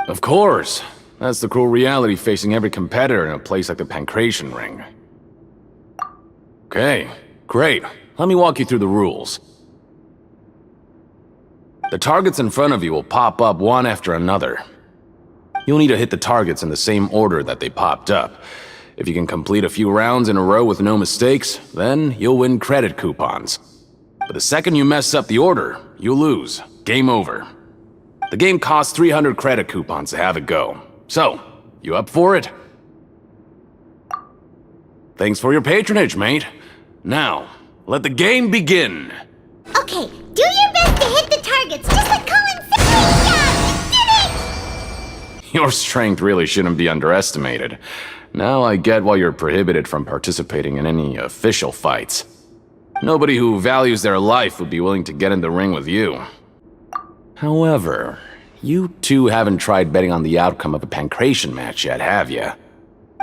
Of course. That's the cruel reality facing every competitor in a place like the Pancration Ring. Okay, great. Let me walk you through the rules. The targets in front of you will pop up one after another. You'll need to hit the targets in the same order that they popped up. If you can complete a few rounds in a row with no mistakes, then you'll win credit coupons. But the second you mess up the order, you'll lose. Game over. The game costs 300 credit coupons to have a go. So, you up for it? Thanks for your patronage, mate. Now, let the game begin. Okay, do your best to hit the targets, just like Colin said. Yeah, we did it! Your strength really shouldn't be underestimated. Now I get why you're prohibited from participating in any official fights. Nobody who values their life would be willing to get in the ring with you. However, you two haven't tried betting on the outcome of a Pancration match yet, have you?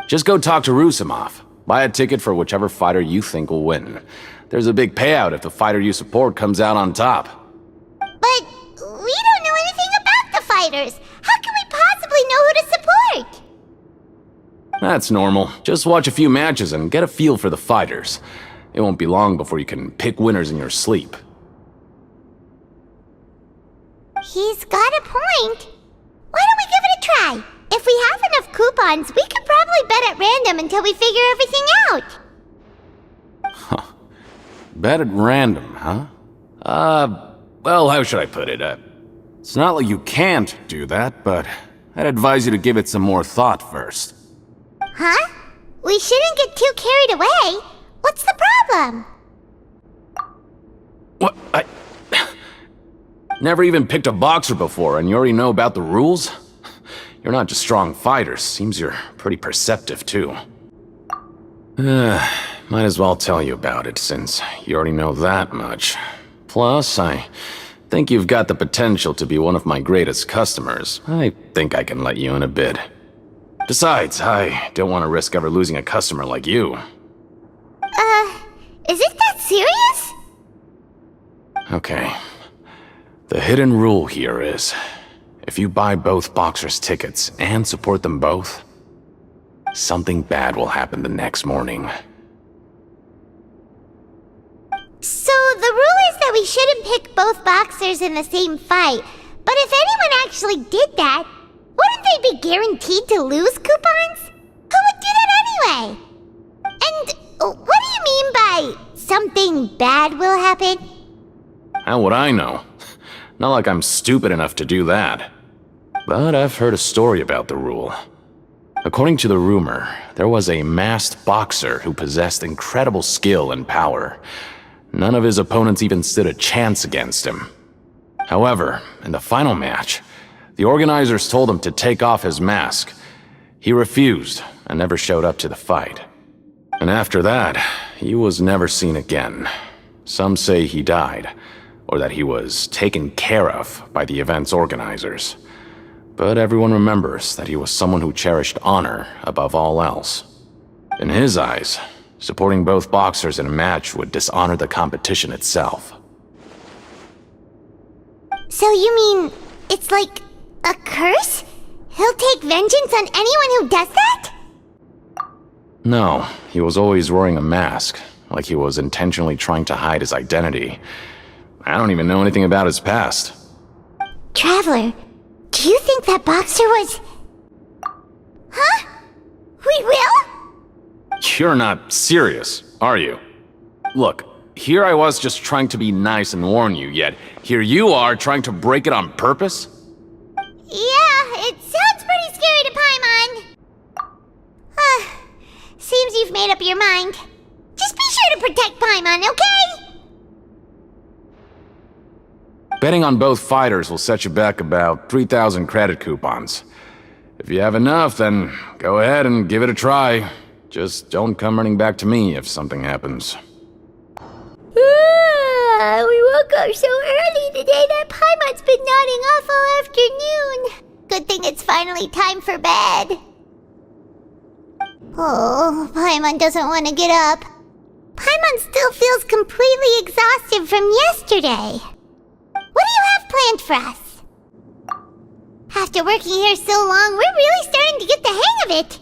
Just go talk to Rusimov. Buy a ticket for whichever fighter you think will win. There's a big payout if the fighter you support comes out on top. But we don't know anything about the fighters. How can we possibly know who to support? That's normal. Just watch a few matches and get a feel for the fighters. It won't be long before you can pick winners in your sleep. He's got a point. Why don't we give it a try? If we have enough coupons, we could probably bet at random until we figure everything out. Bet at random, huh? Well, how should I put it? It's not like you can't do that, but I'd advise you to give it some more thought first. Huh? We shouldn't get too carried away. What's the problem? What? I never even picked a boxer before, and you already know about the rules? You're not just strong fighters. Seems you're pretty perceptive, too. Might as well tell you about it, since you already know that much. Plus, I think you've got the potential to be one of my greatest customers. I think I can let you in a bit. Besides, I don't want to risk ever losing a customer like you. Is it that serious? Okay. The hidden rule here is, if you buy both boxers' tickets and support them both, something bad will happen the next morning. So the rule is that we shouldn't pick both boxers in the same fight, but if anyone actually did that, wouldn't they be guaranteed to lose coupons? Who would do that anyway? And what do you mean by something bad will happen? How would I know? Not like I'm stupid enough to do that. But I've heard a story about the rule. According to the rumor, there was a masked boxer who possessed incredible skill and power. None of his opponents even stood a chance against him. However, in the final match, the organizers told him to take off his mask. He refused and never showed up to the fight. And after that, he was never seen again. Some say he died, or that he was taken care of by the event's organizers. But everyone remembers that he was someone who cherished honor above all else. In his eyes, supporting both boxers in a match would dishonor the competition itself. So you mean it's like a curse? He'll take vengeance on anyone who does that? No, he was always wearing a mask, like he was intentionally trying to hide his identity. I don't even know anything about his past. Traveler, do you think that boxer was... Huh? We will? You're not serious, are you? Look, here I was just trying to be nice and warn you, yet here you are trying to break it on purpose? Yeah, it sounds pretty scary to Paimon. Seems you've made up your mind. Just be sure to protect Paimon, okay? Betting on both fighters will set you back about 3,000 credit coupons. If you have enough, then go ahead and give it a try. Just don't come running back to me if something happens. We woke up so early today that Paimon's been nodding off all afternoon. Good thing it's finally time for bed. Oh, Paimon doesn't want to get up. Paimon still feels completely exhausted from yesterday. What do you have planned for us? After working here so long, we're really starting to get the hang of it.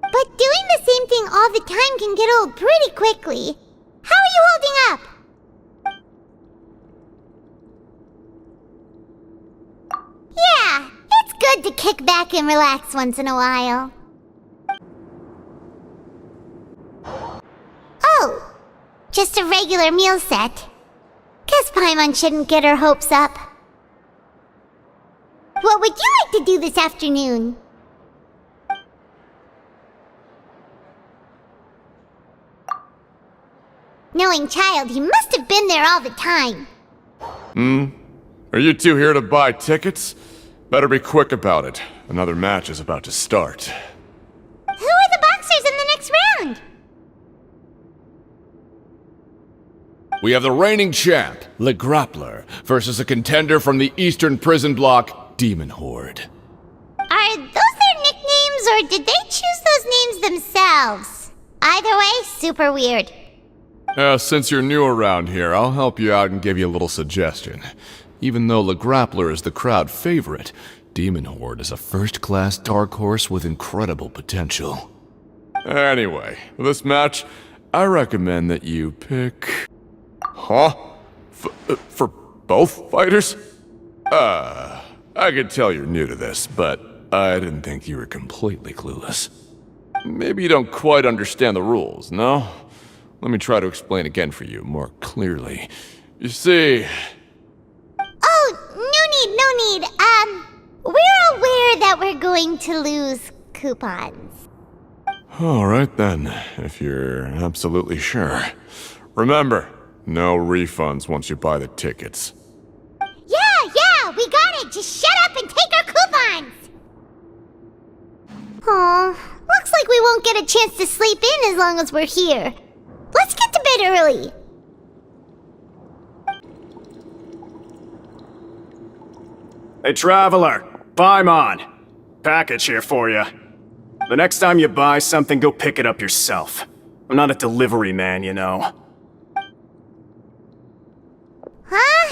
But doing the same thing all the time can get old pretty quickly. How are you holding up? Yeah, it's good to kick back and relax once in a while. Oh, just a regular meal set. Guess Paimon shouldn't get her hopes up. What would you like to do this afternoon? Knowing child, he must have been there all the time. Are you two here to buy tickets? Better be quick about it. Another match is about to start. Who are the boxers in the next round? We have the reigning champ, Le Grappler, versus a contender from the Eastern Prison Block, Demon Horde. Are those their nicknames, or did they choose those names themselves? Either way, super weird. Since you're new around here, I'll help you out and give you a little suggestion. Even though Le Grappler is the crowd favorite, Demon Horde is a first-class dark horse with incredible potential. Anyway, for this match, I recommend that you pick... Huh? For both fighters? I could tell you're new to this, but I didn't think you were completely clueless. Maybe you don't quite understand the rules, no? let me try to explain again for you more clearly. You see... Oh, no need. We're aware that we're going to lose coupons. Alright then, if you're absolutely sure. Remember, no refunds once you buy the tickets. Yeah, we got it! Just shut up and take our coupons! Aw, looks like we won't get a chance to sleep in as long as we're here. Let's get to bed early. Hey, Traveler, Paimon. Package here for you. The next time you buy something, go pick it up yourself. I'm not a delivery man, you know. Huh?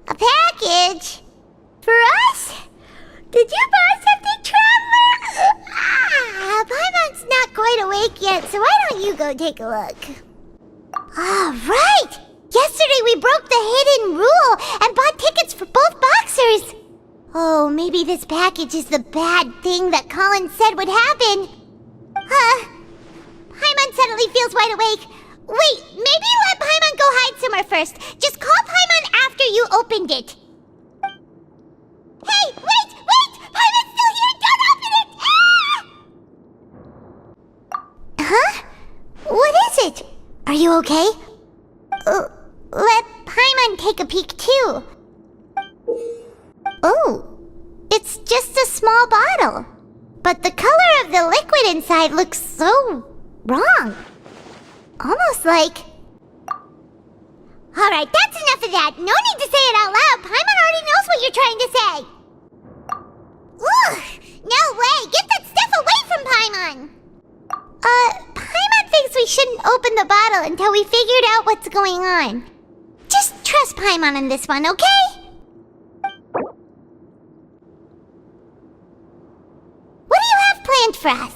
A package? For us? Did you buy something, Traveler? Paimon's not quite awake yet, so why don't you go take a look? Right! Yesterday we broke the hidden rule and bought tickets for both boxers. Oh, maybe this package is the bad thing that Colin said would happen. Paimon suddenly feels wide awake. Wait, maybe let Paimon go hide somewhere first. Just call Paimon after you opened it. Hey, wait! Paimon's still here! Don't open it! Ah! Huh? What is it? Are you okay? Let Paimon take a peek too. Oh, it's just a small bottle. But the color of the liquid inside looks so wrong. Almost like... Alright, that's enough of that. No need to say it out loud. Paimon already knows what you're trying to say. Ugh, no way. Get that stuff away from Paimon. Paimon thinks we shouldn't open the bottle until we figured out what's going on. Just trust Paimon on this one, okay? What do you have planned for us?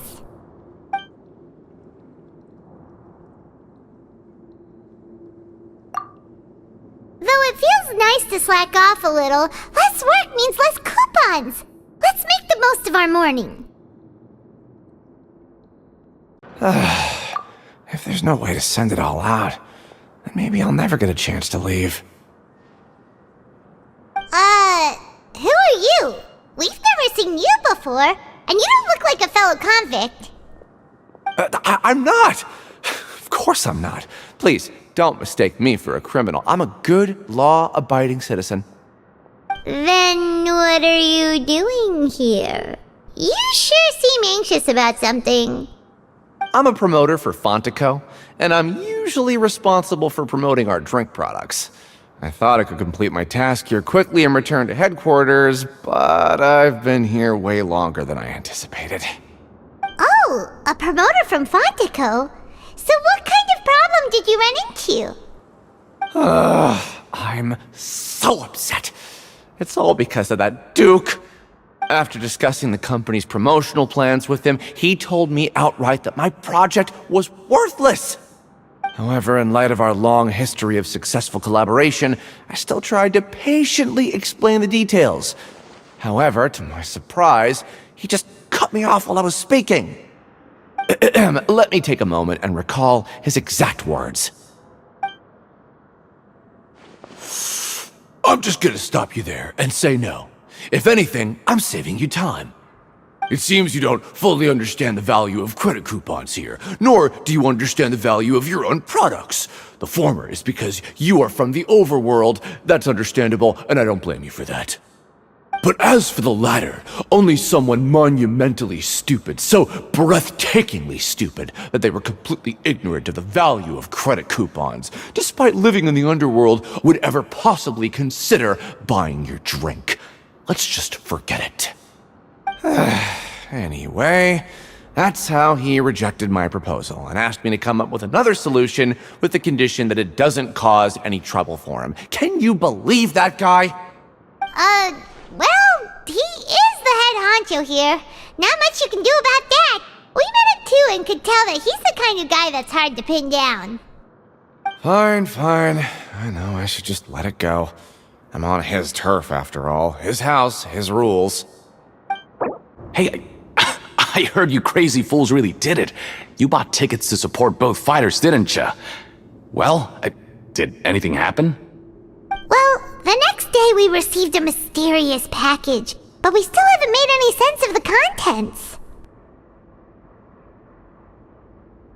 Though it feels nice to slack off a little, less work means less coupons. Let's make the most of our morning. If there's no way to send it all out, then maybe I'll never get a chance to leave. Who are you? We've never seen you before, and you don't look like a fellow convict. I'm not! Of course I'm not. Please, don't mistake me for a criminal. I'm a good, law-abiding citizen. Then what are you doing here? You sure seem anxious about something. I'm a promoter for Fontaine, and I'm usually responsible for promoting our drink products. I thought I could complete my task here quickly and return to headquarters, but I've been here way longer than I anticipated. Oh, a promoter from Fontaine? So what kind of problem did you run into? I'm so upset. It's all because of that Duke. After discussing the company's promotional plans with him, he told me outright that my project was worthless. However, in light of our long history of successful collaboration, I still tried to patiently explain the details. However, to my surprise, he just cut me off while I was speaking. Let me take a moment and recall his exact words. I'm just gonna stop you there and say no. If anything, I'm saving you time. It seems you don't fully understand the value of credit coupons here, nor do you understand the value of your own products. The former is because you are from the overworld. That's understandable, and I don't blame you for that. But as for the latter, only someone monumentally stupid, so breathtakingly stupid that they were completely ignorant of the value of credit coupons, despite living in the underworld, would ever possibly consider buying your drink. Let's just forget it. Anyway, that's how he rejected my proposal and asked me to come up with another solution with the condition that it doesn't cause any trouble for him. Can you believe that guy? Well, he is the head honcho here. Not much you can do about that. We met him too and could tell that he's the kind of guy that's hard to pin down. Fine. I know I should just let it go. I'm on his turf after all. His house, his rules. Hey, I I heard you crazy fools really did it. You bought tickets to support both fighters, didn't ya? Well, did anything happen? Well, the next day we received a mysterious package, but we still haven't made any sense of the contents.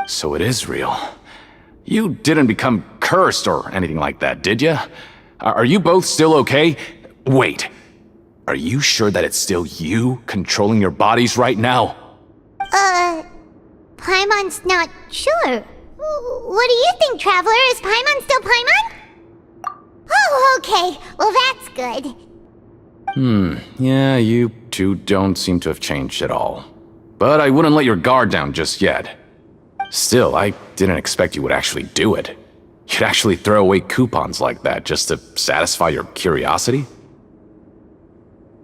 So it is real. You didn't become cursed or anything like that, did ya? Are you both still okay? Wait. Are you sure that it's still you controlling your bodies right now? Paimon's not sure. What do you think, Traveler? Is Paimon still Paimon? Oh, okay. Well, that's good. Yeah, you two don't seem to have changed at all. But I wouldn't let your guard down just yet. Still, I didn't expect you would actually do it. You'd actually throw away coupons like that just to satisfy your curiosity?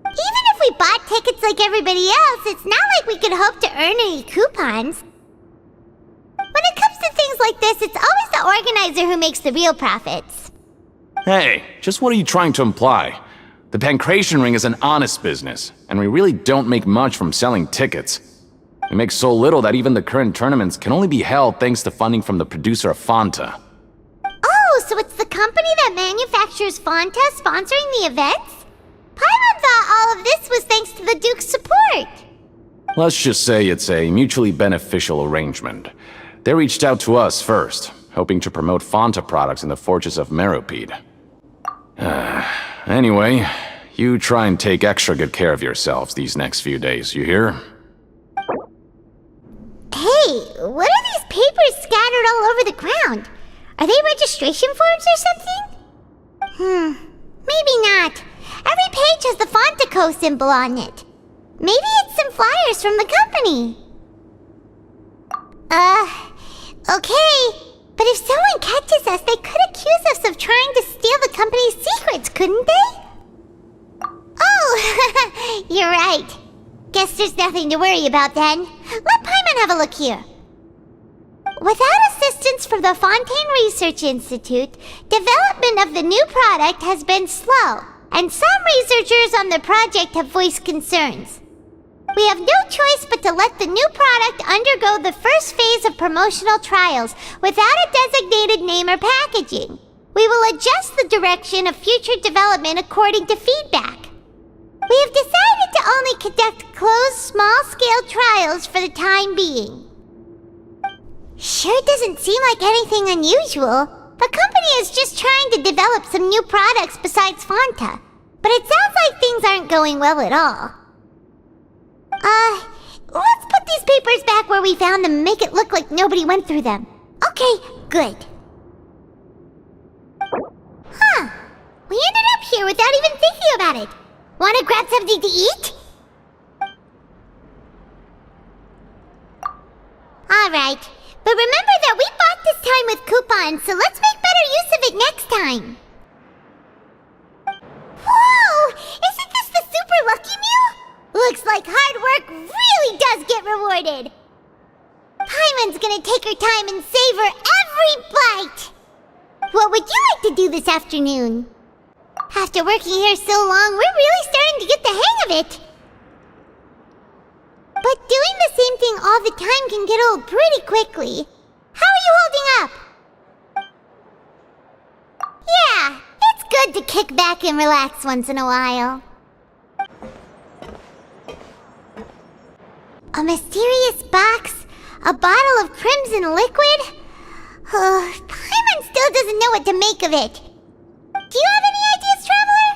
Even if we bought tickets like everybody else, it's not like we could hope to earn any coupons. When it comes to things like this, it's always the organizer who makes the real profits. Hey, just what are you trying to imply? The Pancration Ring is an honest business, and we really don't make much from selling tickets. We make so little that even the current tournaments can only be held thanks to funding from the producer of Fanta. Oh, so it's the company that manufactures Fanta sponsoring the events? Paimon thought all of this was thanks to the Duke's support. Let's just say it's a mutually beneficial arrangement. They reached out to us first, hoping to promote Fanta products in the Fortress of Meropide. Anyway, you try and take extra good care of yourselves these next few days, you hear? Hey, what are these papers scattered all over the ground? Are they registration forms or something? Maybe not. Every page has the Fontaco symbol on it. Maybe it's some flyers from the company. Okay. But if someone catches us, they could accuse us of trying to steal the company's secrets, couldn't they? Oh, you're right. Guess there's nothing to worry about then. Let Paimon have a look here. Without assistance from the Fontaine Research Institute, development of the new product has been slow, and some researchers on the project have voiced concerns. We have no choice but to let the new product undergo the first phase of promotional trials without a designated name or packaging. We will adjust the direction of future development according to feedback. We have decided to only conduct closed, small-scale trials for the time being. Sure doesn't seem like anything unusual. The company is just trying to develop some new products besides Fanta. But it sounds like things aren't going well at all. Let's put these papers back where we found them and make it look like nobody went through them. Okay, good. We ended up here without even thinking about it. Wanna grab something to eat? Alright, but remember that we bought this time with coupons, so let's make better use of it next time. Whoa! Isn't this the super lucky meal? Looks like hard work really does get rewarded. Paimon's gonna take her time and savor every bite. What would you like to do this afternoon? After working here so long, we're really starting to get the hang of it. But doing the same thing all the time can get old pretty quickly. How are you holding up? Yeah, it's good to kick back and relax once in a while. A mysterious box? A bottle of crimson liquid? Paimon still doesn't know what to make of it. Do you have any ideas, Traveler?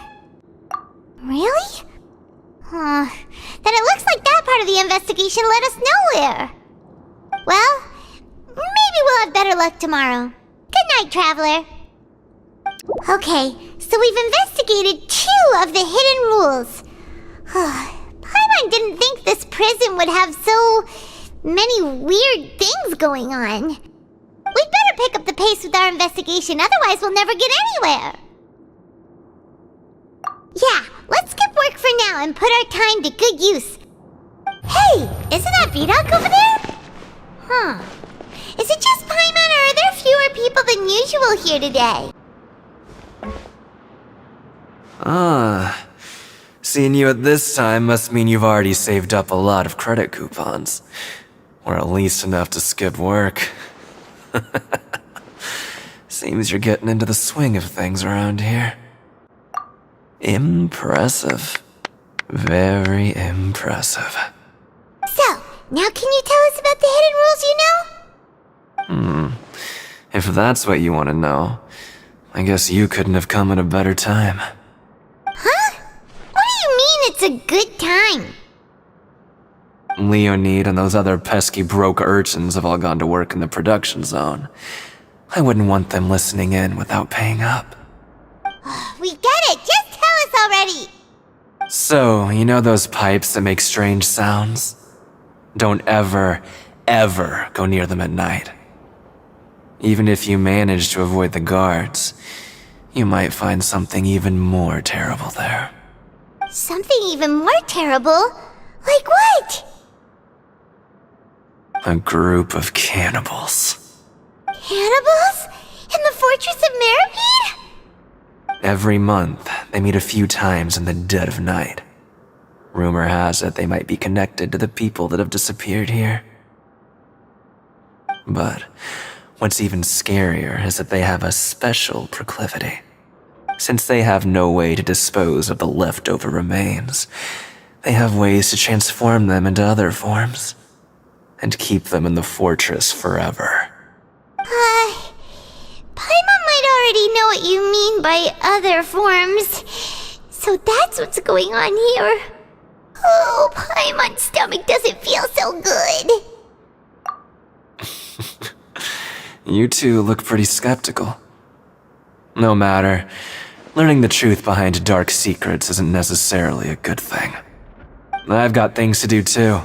Really? Then it looks like that part of the investigation led us nowhere. Well, maybe we'll have better luck tomorrow. Good night, Traveler. Okay, so we've investigated 2 of the hidden rules. Paimon didn't think this prison would have so many weird things going on. We'd better pick up the pace with our investigation, otherwise we'll never get anywhere. Yeah, let's skip work for now and put our time to good use. Hey, isn't that Vidoc over there? Is it just Paimon, or are there fewer people than usual here today? Seeing you at this time must mean you've already saved up a lot of credit coupons. Or at least enough to skip work. Seems you're getting into the swing of things around here. Impressive. Very impressive. So, now can you tell us about the hidden rules you know? If that's what you want to know, I guess you couldn't have come at a better time. Huh? What do you mean it's a good time? Leonid and those other pesky broke urchins have all gone to work in the production zone. I wouldn't want them listening in without paying up. We get it! Just tell us already! So, you know those pipes that make strange sounds? Don't ever, ever go near them at night. Even if you manage to avoid the guards, you might find something even more terrible there. Something even more terrible? Like what? A group of cannibals. Cannibals? In the Fortress of Meripede? Every month, they meet a few times in the dead of night. Rumor has it they might be connected to the people that have disappeared here. But what's even scarier is that they have a special proclivity. Since they have no way to dispose of the leftover remains, they have ways to transform them into other forms and keep them in the fortress forever. Paimon might already know what you mean by other forms. So that's what's going on here. Oh, Paimon's stomach doesn't feel so good. You two look pretty skeptical. No matter, learning the truth behind dark secrets isn't necessarily a good thing. I've got things to do too.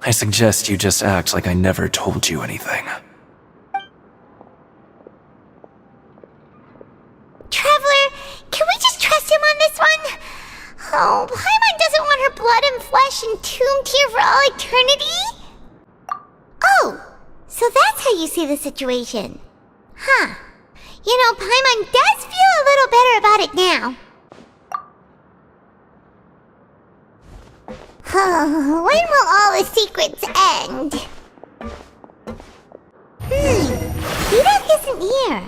I suggest you just act like I never told you anything. Traveler, can we just trust him on this one? Oh, Paimon doesn't want her blood and flesh entombed here for all eternity? Oh, so that's how you see the situation. Huh. You know, Paimon does feel a little better about it now. When will all the secrets end? Vidak isn't here.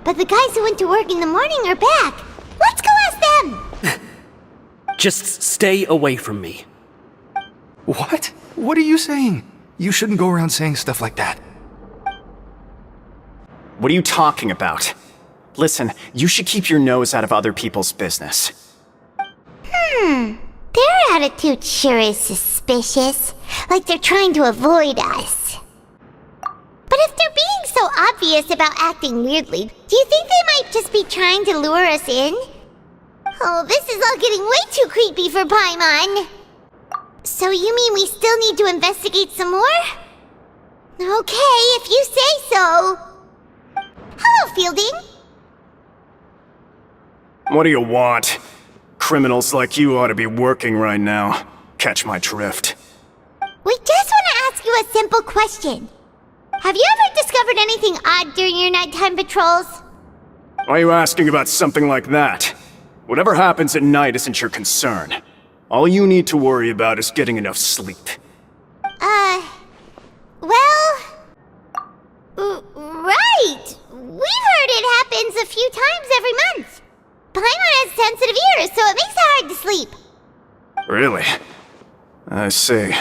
But the guys who went to work in the morning are back. Let's go ask them! Just stay away from me. What? What are you saying? You shouldn't go around saying stuff like that. What are you talking about? Listen, you should keep your nose out of other people's business. Their attitude sure is suspicious. Like they're trying to avoid us. But if they're being so obvious about acting weirdly, do you think they might just be trying to lure us in? Oh, this is all getting way too creepy for Paimon. So you mean we still need to investigate some more? Okay, if you say so. Hello, Fielding. What do you want? Criminals like you ought to be working right now. Catch my drift. We just want to ask you a simple question. Have you ever discovered anything odd during your nighttime patrols? Why are you asking about something like that? Whatever happens at night isn't your concern. All you need to worry about is getting enough sleep. Right! We've heard it happens a few times every month. Paimon has sensitive ears, so it makes it hard to sleep. Really? I see.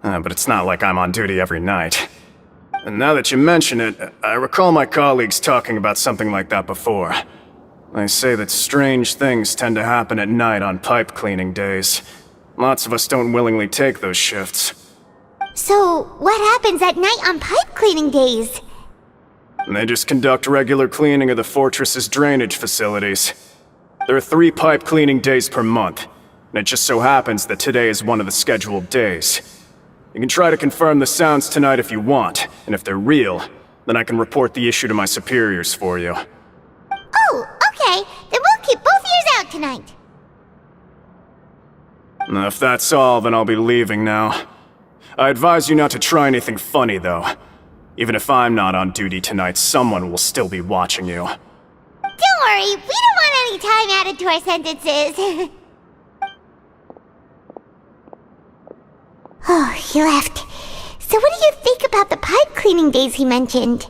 But it's not like I'm on duty every night. And now that you mention it, I recall my colleagues talking about something like that before. They say that strange things tend to happen at night on pipe cleaning days. Lots of us don't willingly take those shifts. So, what happens at night on pipe cleaning days? They just conduct regular cleaning of the fortress's drainage facilities. There are 3 pipe cleaning days per month, and it just so happens that today is one of the scheduled days. You can try to confirm the sounds tonight if you want, and if they're real, then I can report the issue to my superiors for you. Oh, okay. Then we'll keep both ears out tonight. If that's all, then I'll be leaving now. I advise you not to try anything funny, though. Even if I'm not on duty tonight, someone will still be watching you. Don't worry, we don't want any time added to our sentences. Oh, he left. So what do you think about the pipe cleaning days he mentioned?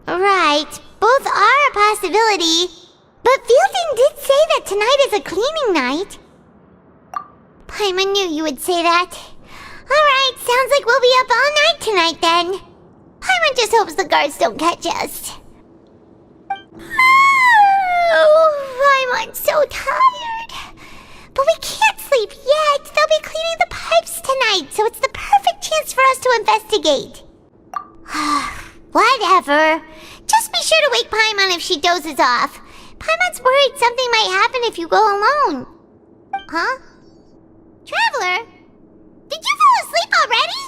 Right, both are a possibility. But Fielding did say that tonight is a cleaning night. Paimon knew you would say that. Alright, sounds like we'll be up all night tonight then. Paimon just hopes the guards don't catch us. Oh, I'm so tired. But we can't sleep yet. They'll be cleaning the pipes tonight, so it's the perfect chance for us to investigate. Whatever. Just be sure to wake Paimon if she dozes off. Paimon's worried something might happen if you go alone. Huh? Traveler? Did you fall asleep already?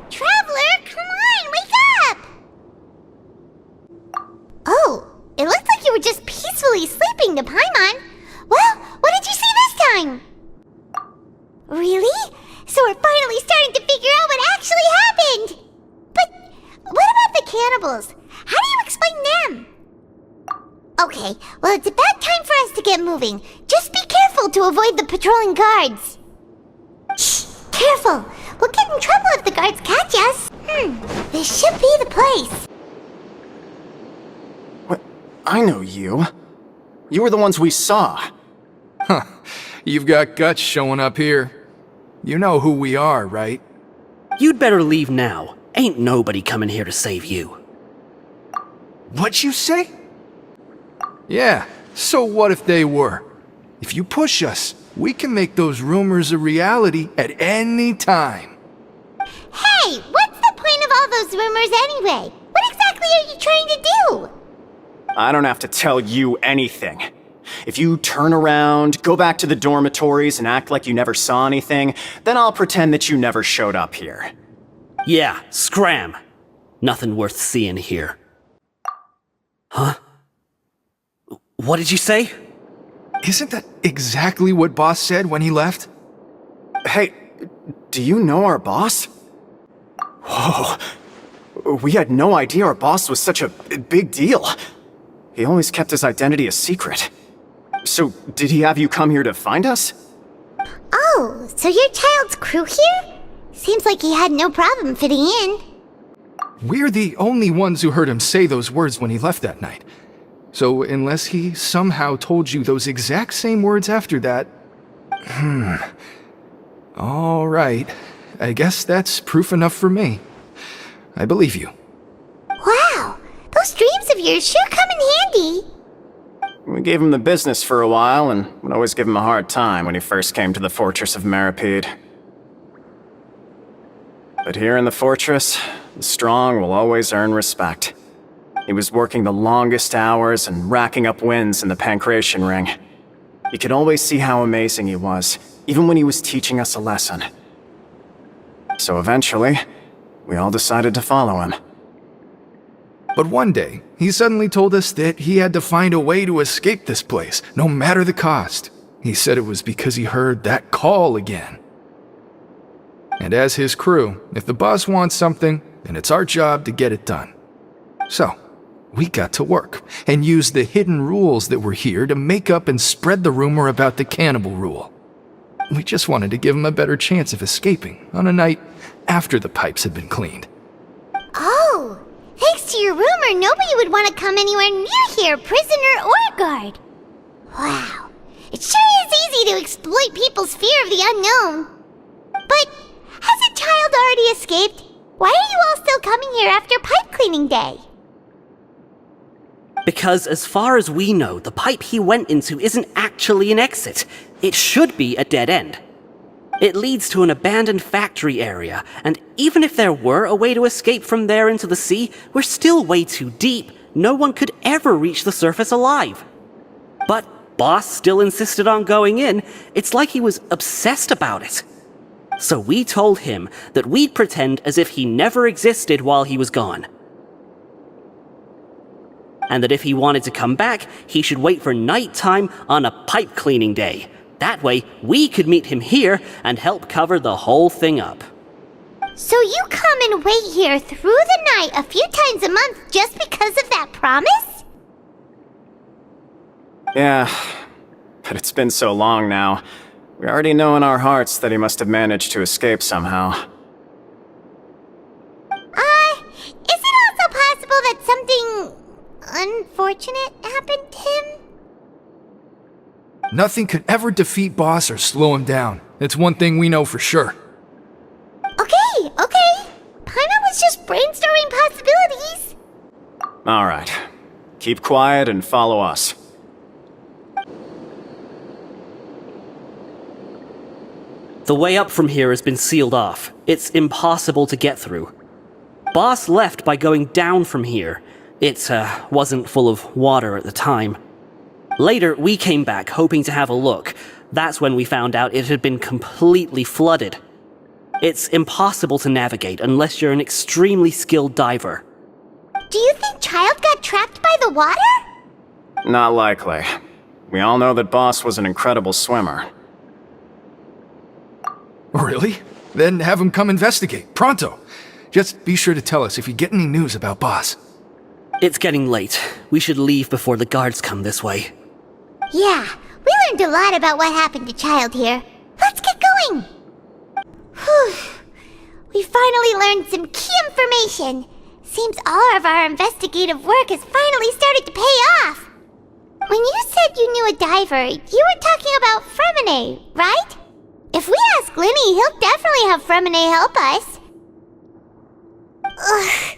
Traveler, come on, wake up! Oh, it looked like you were just peacefully sleeping to Paimon. Well, what did you see this time? Really? So we're finally starting to figure out what actually happened! But what about the cannibals? How do you explain them? Okay, well it's about time for us to get moving. Just be careful to avoid the patrolling guards. Shh, careful! We'll get in trouble if the guards catch us. This should be the place. What? I know you. You were the ones we saw. Huh. You've got guts showing up here. You know who we are, right? You'd better leave now. Ain't nobody coming here to save you. What'd you say? Yeah, so what if they were? If you push us, we can make those rumors a reality at any time. Hey, what's the point of all those rumors anyway? What exactly are you trying to do? I don't have to tell you anything. If you turn around, go back to the dormitories and act like you never saw anything, then I'll pretend that you never showed up here. Yeah, scram. Nothing worth seeing here. Huh? What did you say? Isn't that exactly what Boss said when he left? Hey, do you know our boss? Whoa. We had no idea our boss was such a big deal. He always kept his identity a secret. So, did he have you come here to find us? Oh, so your child's crew here? Seems like he had no problem fitting in. We're the only ones who heard him say those words when he left that night. So unless he somehow told you those exact same words after that... All right. I guess that's proof enough for me. I believe you. Wow, those dreams of yours sure come in handy. We gave him the business for a while and would always give him a hard time when he first came to the fortress of Maripede. But here in the fortress, the strong will always earn respect. He was working the longest hours and racking up wins in the Pancration Ring. You could always see how amazing he was, even when he was teaching us a lesson. So eventually, we all decided to follow him. But one day, he suddenly told us that he had to find a way to escape this place, no matter the cost. He said it was because he heard that call again. And as his crew, if the boss wants something, then it's our job to get it done. So, we got to work, and used the hidden rules that were here to make up and spread the rumor about the cannibal rule. We just wanted to give him a better chance of escaping on a night after the pipes had been cleaned. Oh, thanks to your rumor, nobody would want to come anywhere near here, prisoner or guard. Wow, It sure is easy to exploit people's fear of the unknown. But has a child already escaped? Why are you all still coming here after pipe cleaning day? Because as far as we know, the pipe he went into isn't actually an exit. It should be a dead end. It leads to an abandoned factory area, and even if there were a way to escape from there into the sea, we're still way too deep. No one could ever reach the surface alive. But Boss still insisted on going in. It's like he was obsessed about it. So we told him that we'd pretend as if he never existed while he was gone. And that if he wanted to come back, he should wait for nighttime on a pipe cleaning day. That way, we could meet him here and help cover the whole thing up. So you come and wait here through the night a few times a month just because of that promise? Yeah, but it's been so long now. We already know in our hearts that he must have managed to escape somehow. Is it also possible that something unfortunate happened to him? Nothing could ever defeat Boss or slow him down. It's one thing we know for sure. Okay. Paimon was just brainstorming possibilities. Alright. Keep quiet and follow us. The way up from here has been sealed off. It's impossible to get through. Boss left by going down from here. It wasn't full of water at the time. Later, we came back hoping to have a look. That's when we found out it had been completely flooded. It's impossible to navigate unless you're an extremely skilled diver. Do you think Child got trapped by the water? Not likely. We all know that Boss was an incredible swimmer. Really? Then have him come investigate, pronto. Just be sure to tell us if you get any news about Boss. It's getting late. We should leave before the guards come this way. Yeah, we learned a lot about what happened to Child here. Let's get going! Whew. We finally learned some key information. Seems all of our investigative work has finally started to pay off. When you said you knew a diver, you were talking about Fremine, right? If we ask Linny, he'll definitely have Fremine help us. Ugh.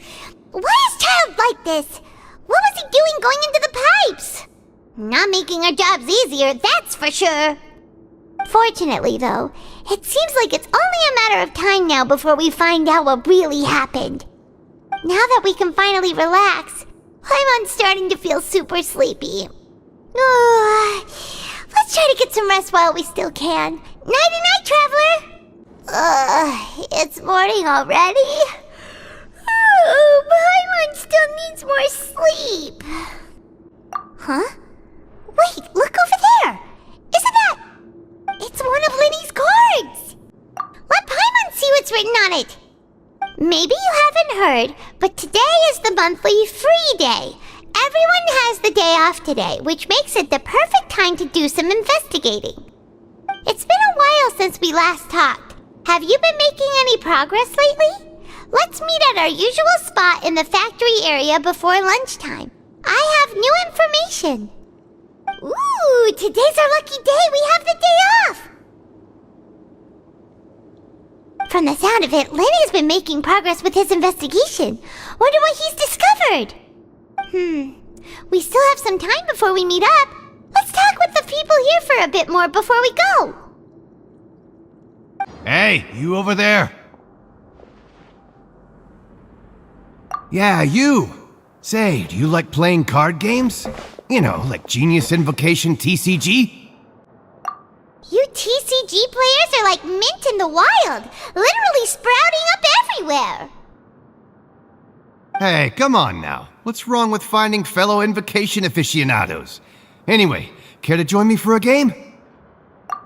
Why is Child like this? What was he doing going into the pipes? Not making our jobs easier, that's for sure. Fortunately, though, it seems like it's only a matter of time now before we find out what really happened. Now that we can finally relax, I'm starting to feel super sleepy. Let's try to get some rest while we still can. Nighty-night, traveler! It's morning already? Paimon still needs more sleep. Huh? Wait, look over there! Isn't that... It's one of Linny's cards! Let Paimon see what's written on it! Maybe you haven't heard, but today is the monthly free day. Everyone has the day off today, which makes it the perfect time to do some investigating. It's been a while since we last talked. Have you been making any progress lately? Let's meet at our usual spot in the factory area before lunchtime. I have new information. Ooh, today's our lucky day. We have the day off. From the sound of it, Lenny's been making progress with his investigation. Wonder what he's discovered. We still have some time before we meet up. Let's talk with the people here for a bit more before we go. Hey, you over there. Yeah, you. Say, do you like playing card games? You know, like Genius Invocation TCG? You TCG players are like mint in the wild, literally sprouting up everywhere. Hey, come on now. What's wrong with finding fellow Invocation aficionados? Anyway, care to join me for a game?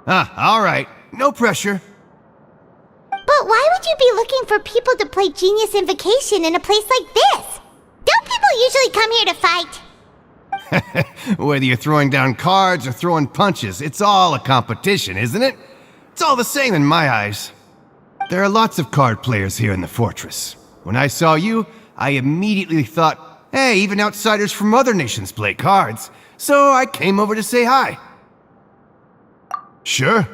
All right. No pressure. But why would you be looking for people to play Genius Invocation in a place like this? Don't people usually come here to fight? Whether you're throwing down cards or throwing punches, it's all a competition, isn't it? It's all the same in my eyes. There are lots of card players here in the fortress. When I saw you, I immediately thought, hey, even outsiders from other nations play cards, so I came over to say hi. Sure.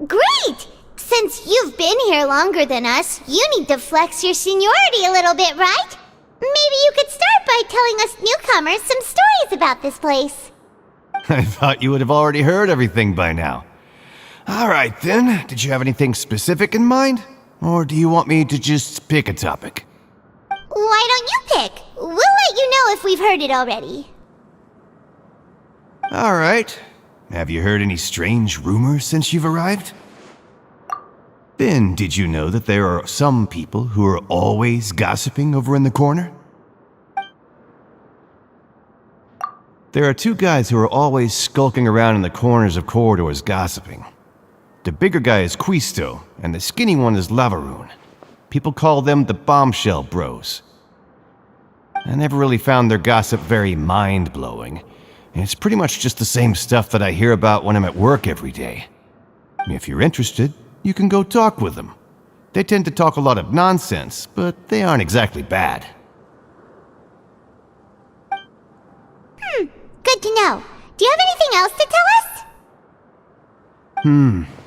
Great! Since you've been here longer than us, you need to flex your seniority a little bit, right? Maybe you could start by telling us newcomers some stories about this place. I thought you would have already heard everything by now. All right then, did you have anything specific in mind? Or do you want me to just pick a topic? Why don't you pick? We'll let you know if we've heard it already. All right. Have you heard any strange rumors since you've arrived? Ben, did you know that there are some people who are always gossiping over in the corner? There are two guys who are always skulking around in the corners of corridors gossiping. The bigger guy is Quisto, and the skinny one is Lavaroon. People call them the Bombshell Bros. I never really found their gossip very mind-blowing, and it's pretty much just the same stuff that I hear about when I'm at work every day. If you're interested, you can go talk with them. They tend to talk a lot of nonsense, but they aren't exactly bad. Good to know. Do you have anything else to tell us?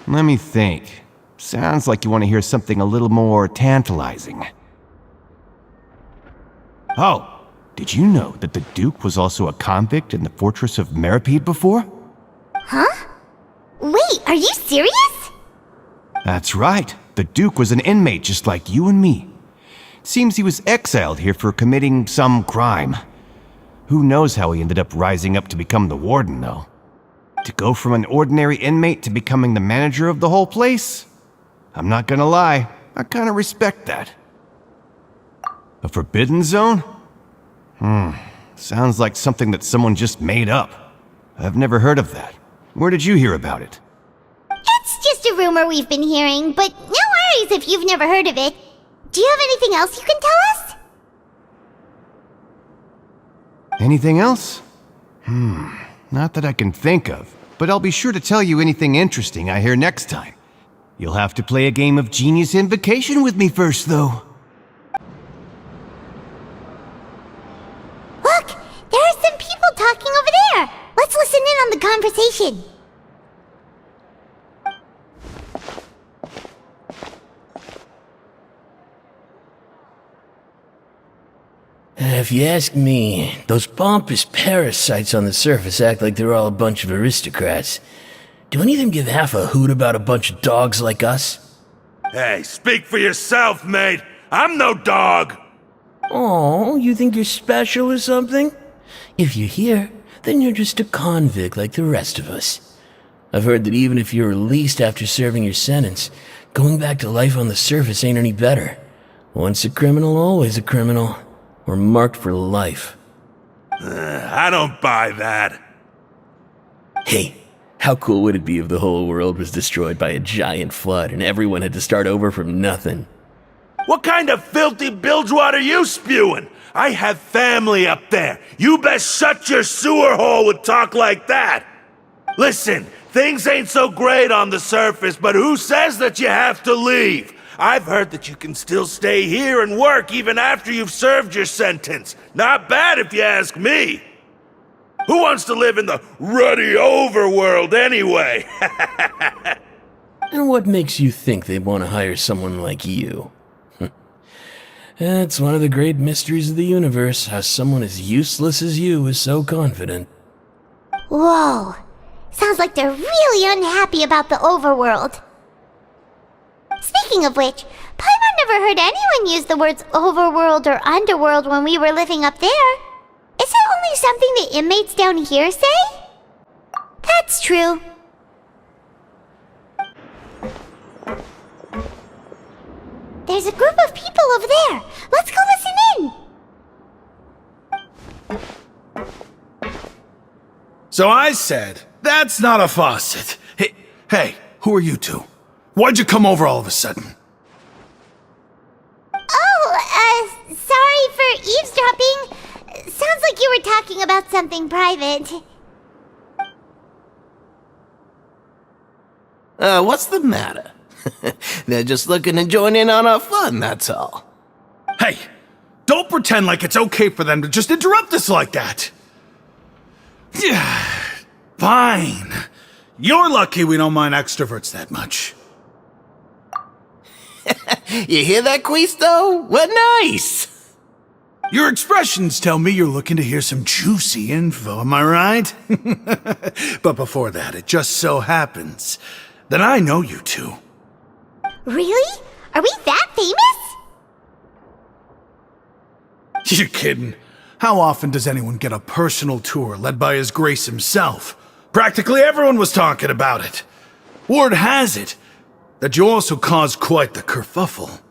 Let me think. Sounds like you want to hear something a little more tantalizing. Oh, did you know that the Duke was also a convict in the fortress of Meripede before? Huh? Wait, are you serious? That's right. The Duke was an inmate just like you and me. Seems he was exiled here for committing some crime. Who knows how he ended up rising up to become the warden, though. To go from an ordinary inmate to becoming the manager of the whole place? I'm not gonna lie, I kinda respect that. A forbidden zone? Sounds like something that someone just made up. I've never heard of that. Where did you hear about it? It's just a rumor we've been hearing, but no worries if you've never heard of it. Do you have anything else you can tell us? Anything else? Not that I can think of, but I'll be sure to tell you anything interesting I hear next time. You'll have to play a game of Genius Invocation with me first, though. Look, there are some people talking over there. Let's listen in on the conversation. If you ask me, those pompous parasites on the surface act like they're all a bunch of aristocrats. Do any of them give half a hoot about a bunch of dogs like us? Hey, speak for yourself, mate. I'm no dog. Oh, you think you're special or something? If you're here, then you're just a convict like the rest of us. I've heard that even if you're released after serving your sentence, going back to life on the surface ain't any better. Once a criminal, always a criminal. We're marked for life. I don't buy that. Hey, how cool would it be if the whole world was destroyed by a giant flood and everyone had to start over from nothing? What kind of filthy bilgewater are you spewing? I have family up there. You best shut your sewer hole with talk like that. Listen, things ain't so great on the surface, but who says that you have to leave? I've heard that you can still stay here and work even after you've served your sentence. Not bad if you ask me. Who wants to live in the ruddy overworld anyway? And what makes you think they want to hire someone like you? That's one of the great mysteries of the universe, how someone as useless as you is so confident. Whoa. Sounds like they're really unhappy about the overworld. Speaking of which, Paimon never heard anyone use the words overworld or underworld when we were living up there. Is it only something the inmates down here say? That's true. There's a group of people over there. Let's go listen in. So I said, that's not a faucet. Hey, who are you two? Why'd you come over all of a sudden? Sorry for eavesdropping. Sounds like you were talking about something private. What's the matter? They're just looking to join in on our fun, that's all. Hey, don't pretend like it's okay for them to just interrupt us like that. Yeah, fine. You're lucky we don't mind extroverts that much. You hear that, Quisto? What nice! Your expressions tell me you're looking to hear some juicy info, am I right? But before that, it just so happens that I know you two. Really? Are we that famous? You're kidding. How often does anyone get a personal tour led by His Grace himself? Practically everyone was talking about it. Word has it that you also caused quite the kerfuffle.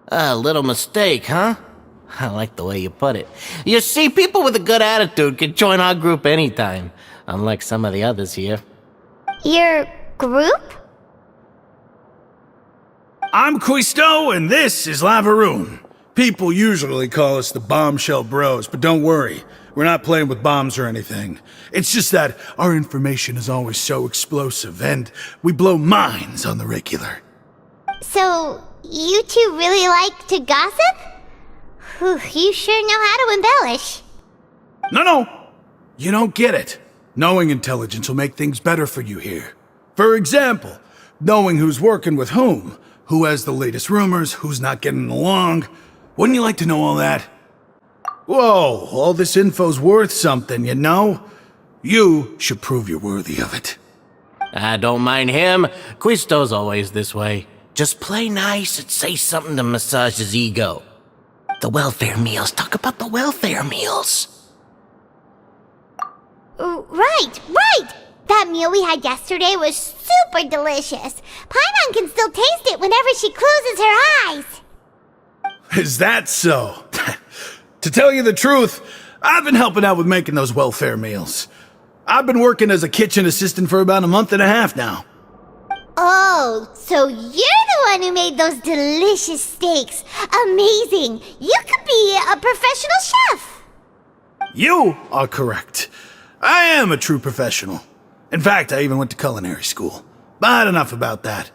A little mistake, huh? I like the way you put it. You see, people with a good attitude can join our group anytime, unlike some of the others here. Your group? I'm Quisto, and this is Lavaroon. People usually call us the Bombshell Bros, but don't worry. We're not playing with bombs or anything. It's just that our information is always so explosive, and we blow minds on the regular. So, you two really like to gossip? Whew, you sure know how to embellish. No. You don't get it. Knowing intelligence will make things better for you here. For example, knowing who's working with whom, who has the latest rumors, who's not getting along. Wouldn't you like to know all that? Whoa, all this info's worth something, you know? You should prove you're worthy of it. I don't mind him. Quisto's always this way. Just play nice and say something to massage his ego. The welfare meals. Talk about the welfare meals. Right! That meal we had yesterday was super delicious. Paimon can still taste it whenever she closes her eyes. Is that so? To tell you the truth, I've been helping out with making those welfare meals. I've been working as a kitchen assistant for about a month and a half now. Oh, so you're the one who made those delicious steaks. Amazing! You could be a professional chef. You are correct. I am a true professional. In fact, I even went to culinary school. But enough about that.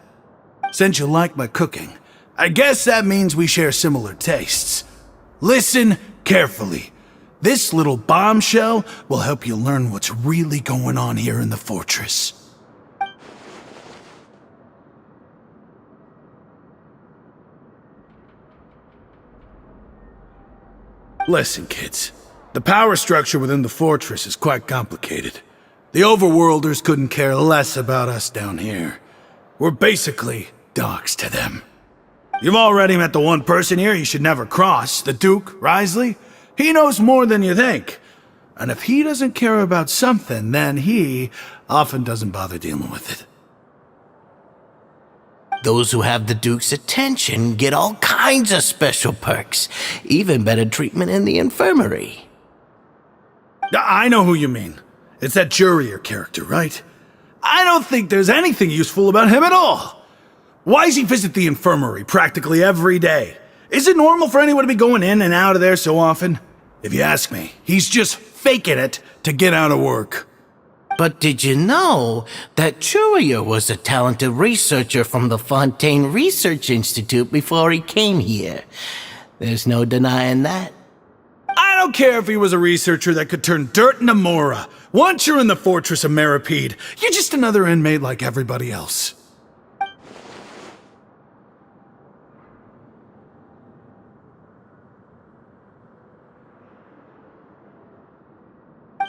Since you like my cooking, I guess that means we share similar tastes. Listen carefully. This little bombshell will help you learn what's really going on here in the fortress. Listen, kids. The power structure within the fortress is quite complicated. The overworlders couldn't care less about us down here. We're basically dogs to them. You've already met the one person here you should never cross, the Duke, Risley. He knows more than you think. And if he doesn't care about something, then he often doesn't bother dealing with it. Those who have the Duke's attention get all kinds of special perks, even better treatment in the infirmary. I know who you mean. It's that Jurier character, right? I don't think there's anything useful about him at all. Why does he visit the infirmary practically every day? Is it normal for anyone to be going in and out of there so often? If you ask me, he's just faking it to get out of work. But did you know that Jurier was a talented researcher from the Fontaine Research Institute before he came here? There's no denying that. I don't care if he was a researcher that could turn dirt into Mora. Once you're in the fortress of Meripede, you're just another inmate like everybody else.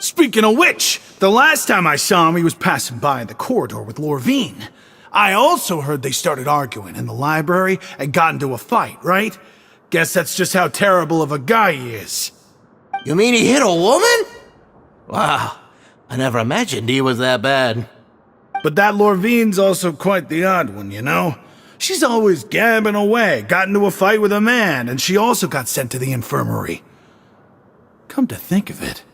Speaking of which, the last time I saw him, he was passing by in the corridor with Lorvine. I also heard they started arguing in the library and got into a fight, right? Guess that's just how terrible of a guy he is. You mean he hit a woman? Wow, I never imagined he was that bad. But that Lorvine's also quite the odd one, you know? She's always gabbing away, got into a fight with a man, and she also got sent to the infirmary. Come to think of it,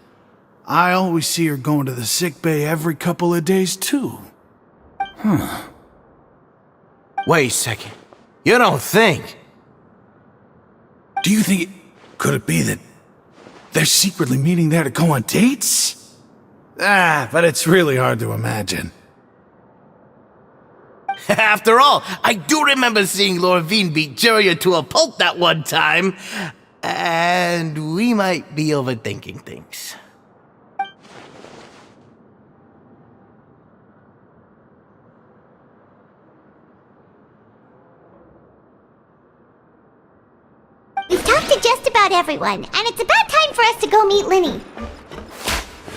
I always see her going to the sick bay every couple of days, too. Huh. Wait a second. You don't think? Do you think could it be that they're secretly meeting there to go on dates? But it's really hard to imagine. After all, I do remember seeing Lorvine beat Jurier to a pulp that one time. And we might be overthinking things. about everyone, and it's about time for us to go meet Linny.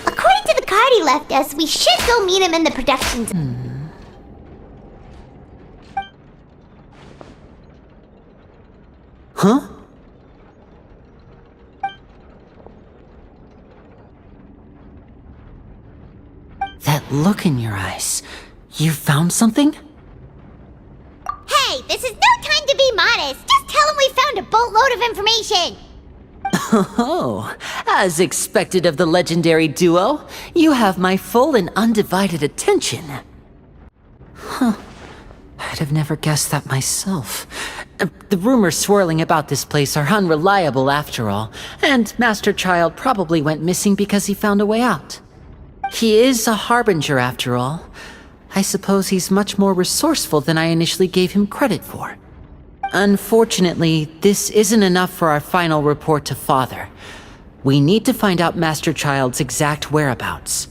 According to the card he left us, we should go meet him in the production zone. Huh? That look in your eyes. You found something? Hey, this is no time to be modest. Just tell him we found a boatload of information. Oh, as expected of the legendary duo, you have my full and undivided attention. Huh. I'd have never guessed that myself. The rumors swirling about this place are unreliable after all, and Master Child probably went missing because he found a way out. He is a harbinger after all. I suppose he's much more resourceful than I initially gave him credit for. Unfortunately, this isn't enough for our final report to Father. We need to find out Master Child's exact whereabouts.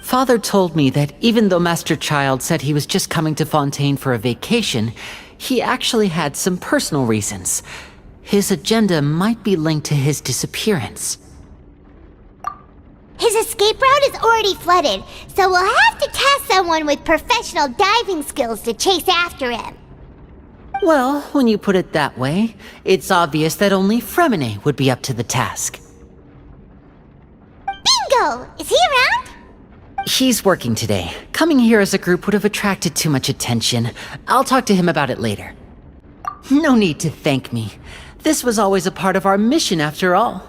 Father told me that even though Master Child said he was just coming to Fontaine for a vacation, he actually had some personal reasons. His agenda might be linked to his disappearance. His escape route is already flooded, so we'll have to task someone with professional diving skills to chase after him. Well, when you put it that way, it's obvious that only Fremine would be up to the task. Bingo! Is he around? He's working today. Coming here as a group would have attracted too much attention. I'll talk to him about it later. No need to thank me. This was always a part of our mission after all.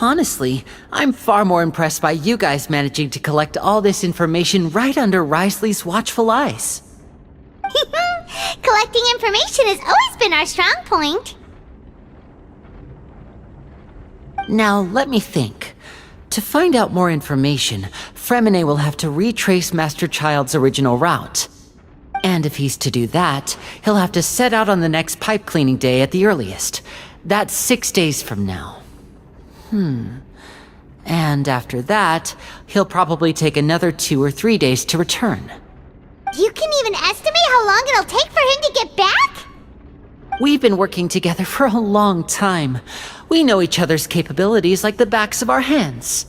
Honestly, I'm far more impressed by you guys managing to collect all this information right under Risley's watchful eyes. Collecting information has always been our strong point. Now, let me think. To find out more information, Fremine will have to retrace Master Child's original route. And if he's to do that, he'll have to set out on the next pipe cleaning day at the earliest. That's 6 days from now. And after that, he'll probably take another 2 or 3 days to return. You can even estimate how long it'll take for him to get back? We've been working together for a long time. We know each other's capabilities like the backs of our hands.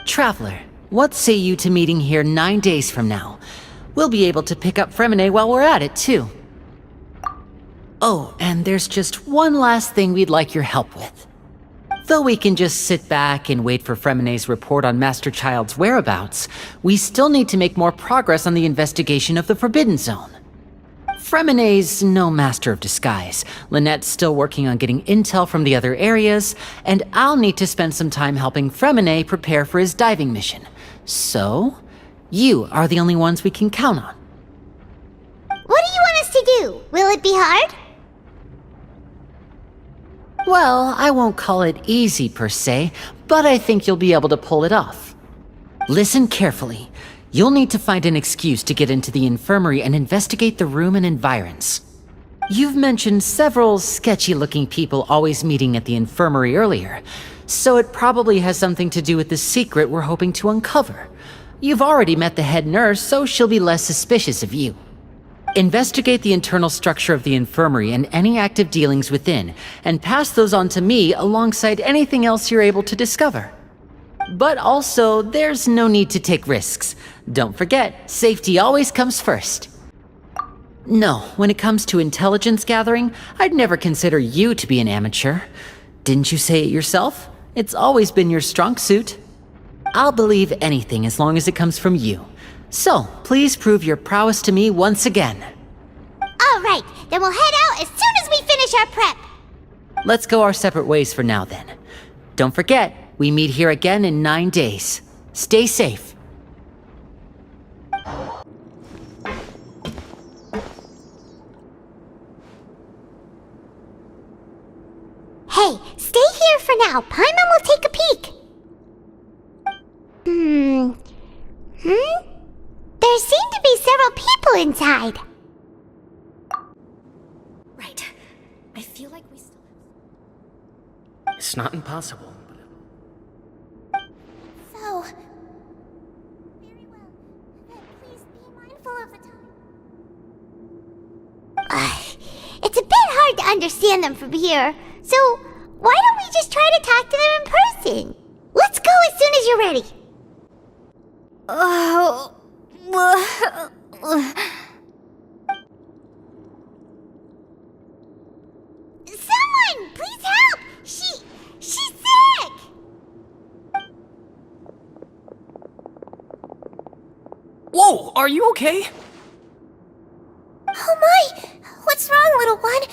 Traveler, what say you to meeting here 9 days from now? We'll be able to pick up Fremine while we're at it, too. Oh, and there's just one last thing we'd like your help with. Though we can just sit back and wait for Fremine's report on Master Child's whereabouts, we still need to make more progress on the investigation of the Forbidden Zone. Fremine's no master of disguise. Lynette's still working on getting intel from the other areas, and I'll need to spend some time helping Fremine prepare for his diving mission. So, you are the only ones we can count on. What do you want us to do? Will it be hard? Well, I won't call it easy per se, but I think you'll be able to pull it off. Listen carefully. You'll need to find an excuse to get into the infirmary and investigate the room and environs. You've mentioned several sketchy-looking people always meeting at the infirmary earlier, so it probably has something to do with the secret we're hoping to uncover. You've already met the head nurse, so she'll be less suspicious of you. Investigate the internal structure of the infirmary and any active dealings within, and pass those on to me alongside anything else you're able to discover. But also, there's no need to take risks. Don't forget, safety always comes first. No, when it comes to intelligence gathering, I'd never consider you to be an amateur. Didn't you say it yourself? It's always been your strong suit. I'll believe anything as long as it comes from you. So, please prove your prowess to me once again. All right, then we'll head out as soon as we finish our prep. Let's go our separate ways for now then. Don't forget, we meet here again in 9 days. Stay safe. Hey, stay here for now. Paimon will take a peek. There seem to be several people inside. Right. I feel like we still It's not impossible. So... Very well. Then please be mindful of the time. It's a bit hard to understand them from here. So, Why don't we just try to talk to them in person? Let's go as soon as you're ready. Oh. Someone, please help! She's sick! Whoa, are you okay? Oh my! What's wrong, little one?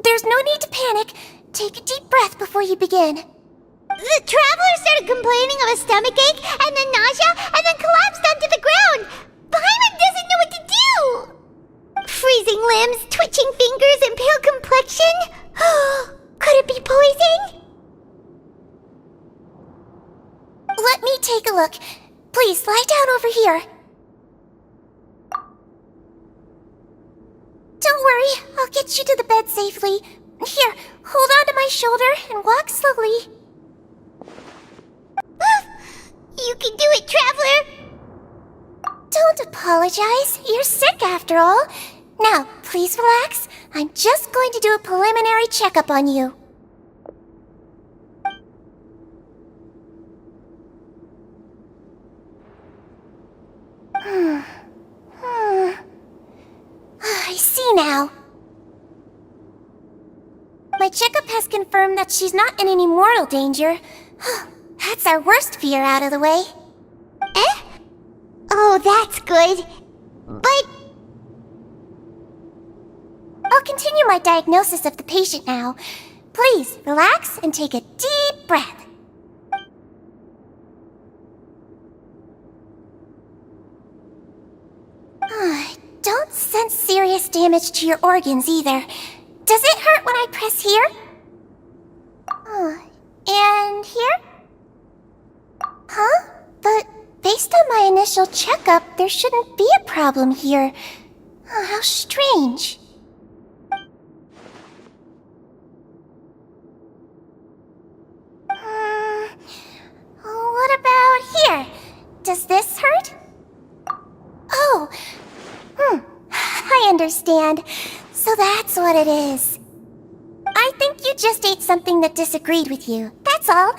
There's no need to panic. Take a deep breath before you begin. The traveler started complaining of a stomachache, and then nausea, and then collapsed onto the ground. Paimon doesn't know what to do. Freezing limbs, twitching fingers, and pale complexion. Could it be poison? Let me take a look. Please, lie down over here. Don't worry, I'll get you to the bed safely. Here, hold on to my shoulder and walk slowly. You can do it, traveler! Don't apologize. You're sick after all. Now, please relax. I'm just going to do a preliminary checkup on you. I see now. My checkup has confirmed that she's not in any mortal danger. That's our worst fear out of the way. Eh? Oh, that's good. But... I'll continue my diagnosis of the patient now. Please, relax and take a deep breath. Don't sense serious damage to your organs either. Does it hurt when I press here? And here? Huh? But based on my initial checkup, there shouldn't be a problem here. How strange. What about here? Does this hurt? Oh, I understand. So that's what it is. I think you just ate something that disagreed with you. That's all.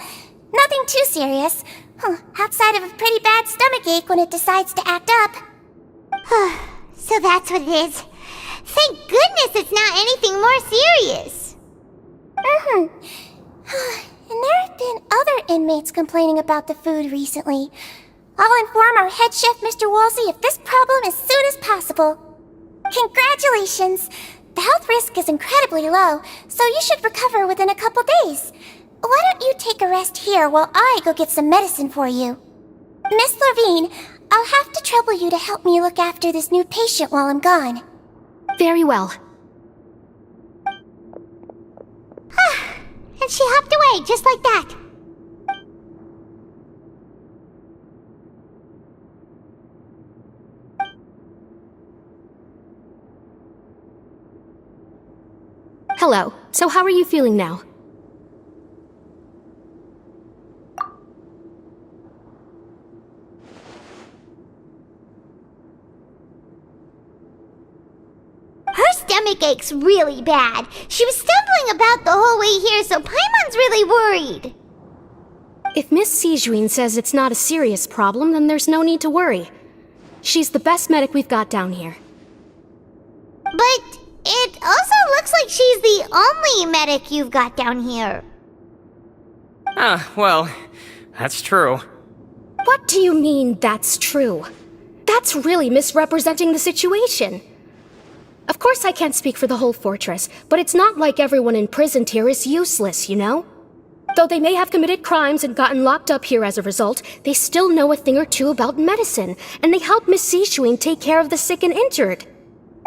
Nothing too serious. Outside of a pretty bad stomachache when it decides to act up. So that's what it is. Thank goodness it's not anything more serious. And there have been other inmates complaining about the food recently. I'll inform our head chef, Mr. Woolsey, of this problem as soon as possible. Congratulations! The health risk is incredibly low, so you should recover within a couple days. Why don't you take a rest here while I go get some medicine for you? Miss Levine, I'll have to trouble you to help me look after this new patient while I'm gone. Very well. And she hopped away just like that. Hello. So how are you feeling now? Her stomach ache's really bad. She was stumbling about the whole way here, so Paimon's really worried. If Miss Sijuin says it's not a serious problem, then there's no need to worry. She's the best medic we've got down here. But it also looks like she's the only medic you've got down here. Well, that's true. What do you mean, that's true? That's really misrepresenting the situation. Of course I can't speak for the whole fortress, but it's not like everyone imprisoned here is useless, you know? Though they may have committed crimes and gotten locked up here as a result, they still know a thing or two about medicine, and they help Miss Sijuin take care of the sick and injured.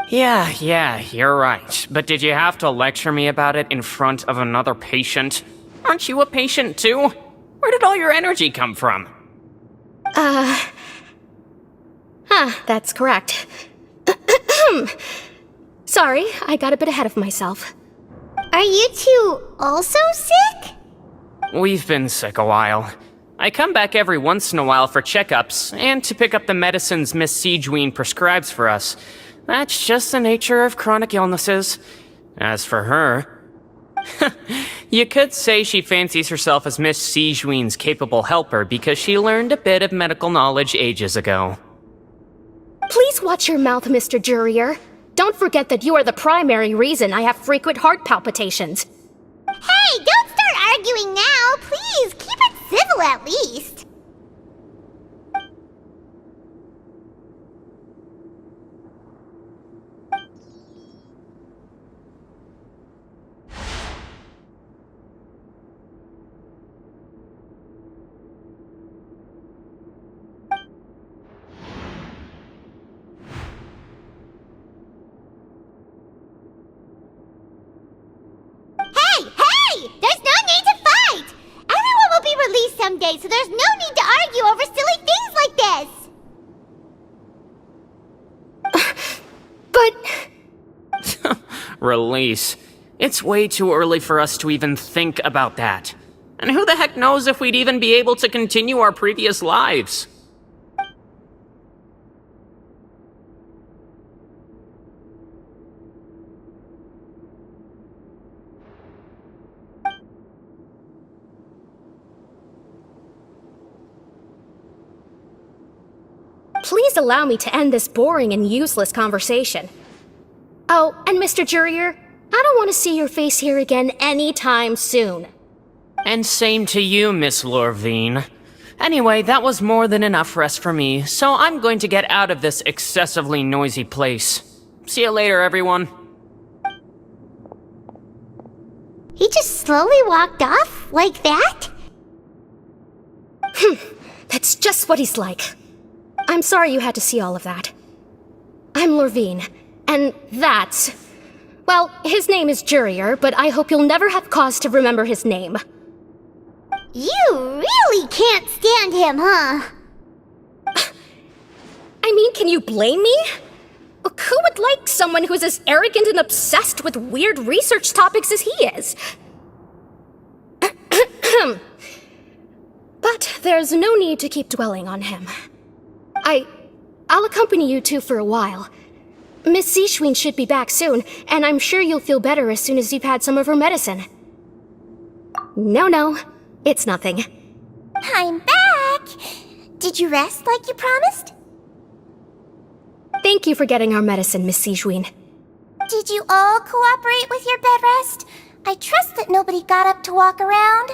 Yeah, you're right. But did you have to lecture me about it in front of another patient? Aren't you a patient too? Where did all your energy come from? That's correct. Sorry, I got a bit ahead of myself. Are you two also sick? We've been sick a while. I come back every once in a while for checkups, and to pick up the medicines Miss Sijuin prescribes for us. That's just the nature of chronic illnesses. As for her, You could say she fancies herself as Miss Sijuin's capable helper because she learned a bit of medical knowledge ages ago. Please watch your mouth, Mr. Jurier. Don't forget that you are the primary reason I have frequent heart palpitations. Hey, don't start arguing now! Please, keep it civil at least! Hey! There's no need to fight! Everyone will be released someday, so there's no need to argue over silly things like this! But... Release. It's way too early for us to even think about that. And who the heck knows if we'd even be able to continue our previous lives? Please allow me to end this boring and useless conversation. Oh, and Mr. Jurier, I don't want to see your face here again anytime soon. And same to you, Miss Lorvine. Anyway, that was more than enough rest for me, so I'm going to get out of this excessively noisy place. See you later, everyone. He just slowly walked off like that? That's just what he's like. I'm sorry you had to see all of that. I'm Lorvine, and that's... Well, his name is Jurier, but I hope you'll never have cause to remember his name. You really can't stand him, huh? I mean, can you blame me? Who would like someone who's as arrogant and obsessed with weird research topics as he is? But there's no need to keep dwelling on him. I'll accompany you two for a while. Miss Sijuin should be back soon, and I'm sure you'll feel better as soon as you've had some of her medicine. No, it's nothing. I'm back! Did you rest like you promised? Thank you for getting our medicine, Miss Sijuin. Did you all cooperate with your bed rest? I trust that nobody got up to walk around.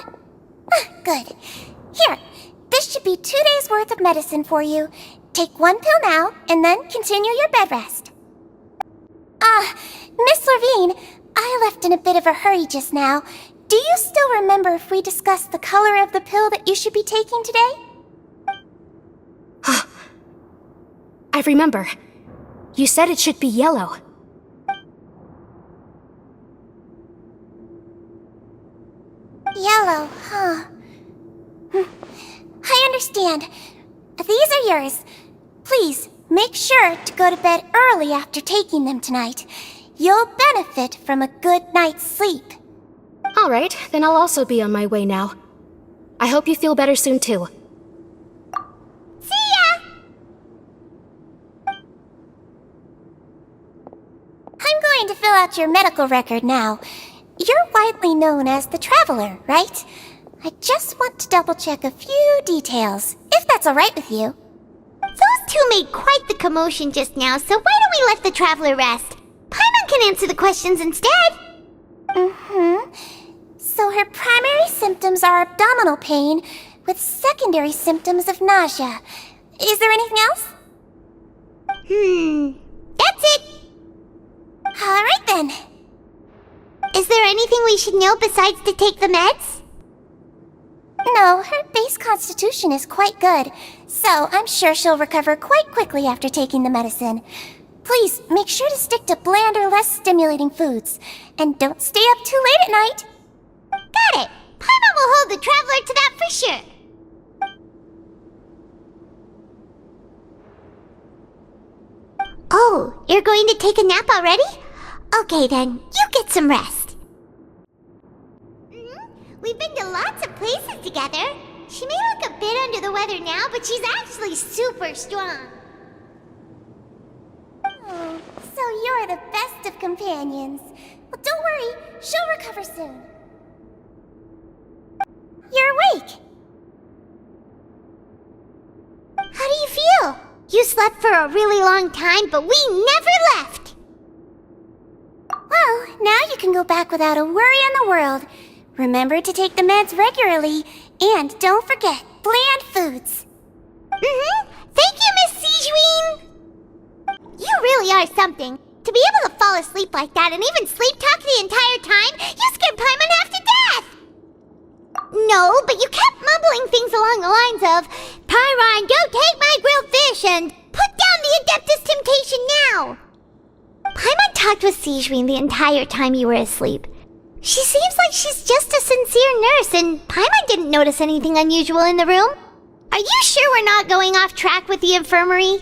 Good. Here, this should be 2 days' worth of medicine for you. Take 1 pill now, and then continue your bed rest. Miss Lorvine, I left in a bit of a hurry just now. Do you still remember if we discussed the color of the pill that you should be taking today? I remember. You said it should be yellow. Yellow, huh? I understand. These are yours. Please, make sure to go to bed early after taking them tonight. You'll benefit from a good night's sleep. All right, then I'll also be on my way now. I hope you feel better soon, too. See ya! I'm going to fill out your medical record now. You're widely known as the Traveler, right? I just want to double-check a few details, if that's all right with you. Those two made quite the commotion just now, so why don't we let the Traveler rest? Paimon can answer the questions instead. So her primary symptoms are abdominal pain, with secondary symptoms of nausea. Is there anything else? That's it. All right then. Is there anything we should know besides to take the meds? No, her base constitution is quite good, so I'm sure she'll recover quite quickly after taking the medicine. Please, make sure to stick to bland or less stimulating foods, and don't stay up too late at night. Got it. Paimon will hold the Traveler to that for sure. Oh, you're going to take a nap already? Okay then, you get some rest. We've been to lots of places together. She may look a bit under the weather now, but she's actually super strong. Oh, so you're the best of companions. Well, don't worry, she'll recover soon. you're awake. How do you feel? You slept for a really long time, but we never left! Well, now you can go back without a worry in the world. Remember to take the meds regularly, and don't forget, bland foods. Thank you, Miss Sijween! You really are something. To be able to fall asleep like that and even sleep talk the entire time, you scared Paimon half to death! No, but you kept mumbling things along the lines of, Pyron, go take my grilled fish and put down the Adeptus Temptation now! Paimon talked with Sijween the entire time you were asleep. She seems like she's just a sincere nurse, and Paimon didn't notice anything unusual in the room. Are you sure we're not going off track with the infirmary?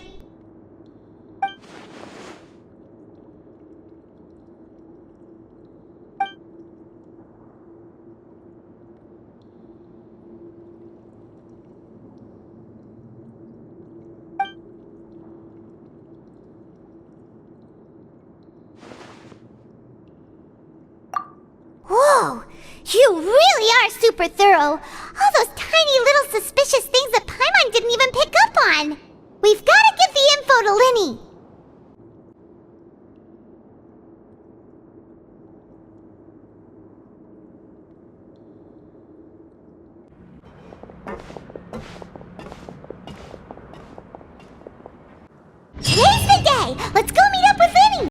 Whoa! You really are super thorough! All those tiny little suspicious things that Paimon didn't even pick up on! We've gotta give the info to Linny!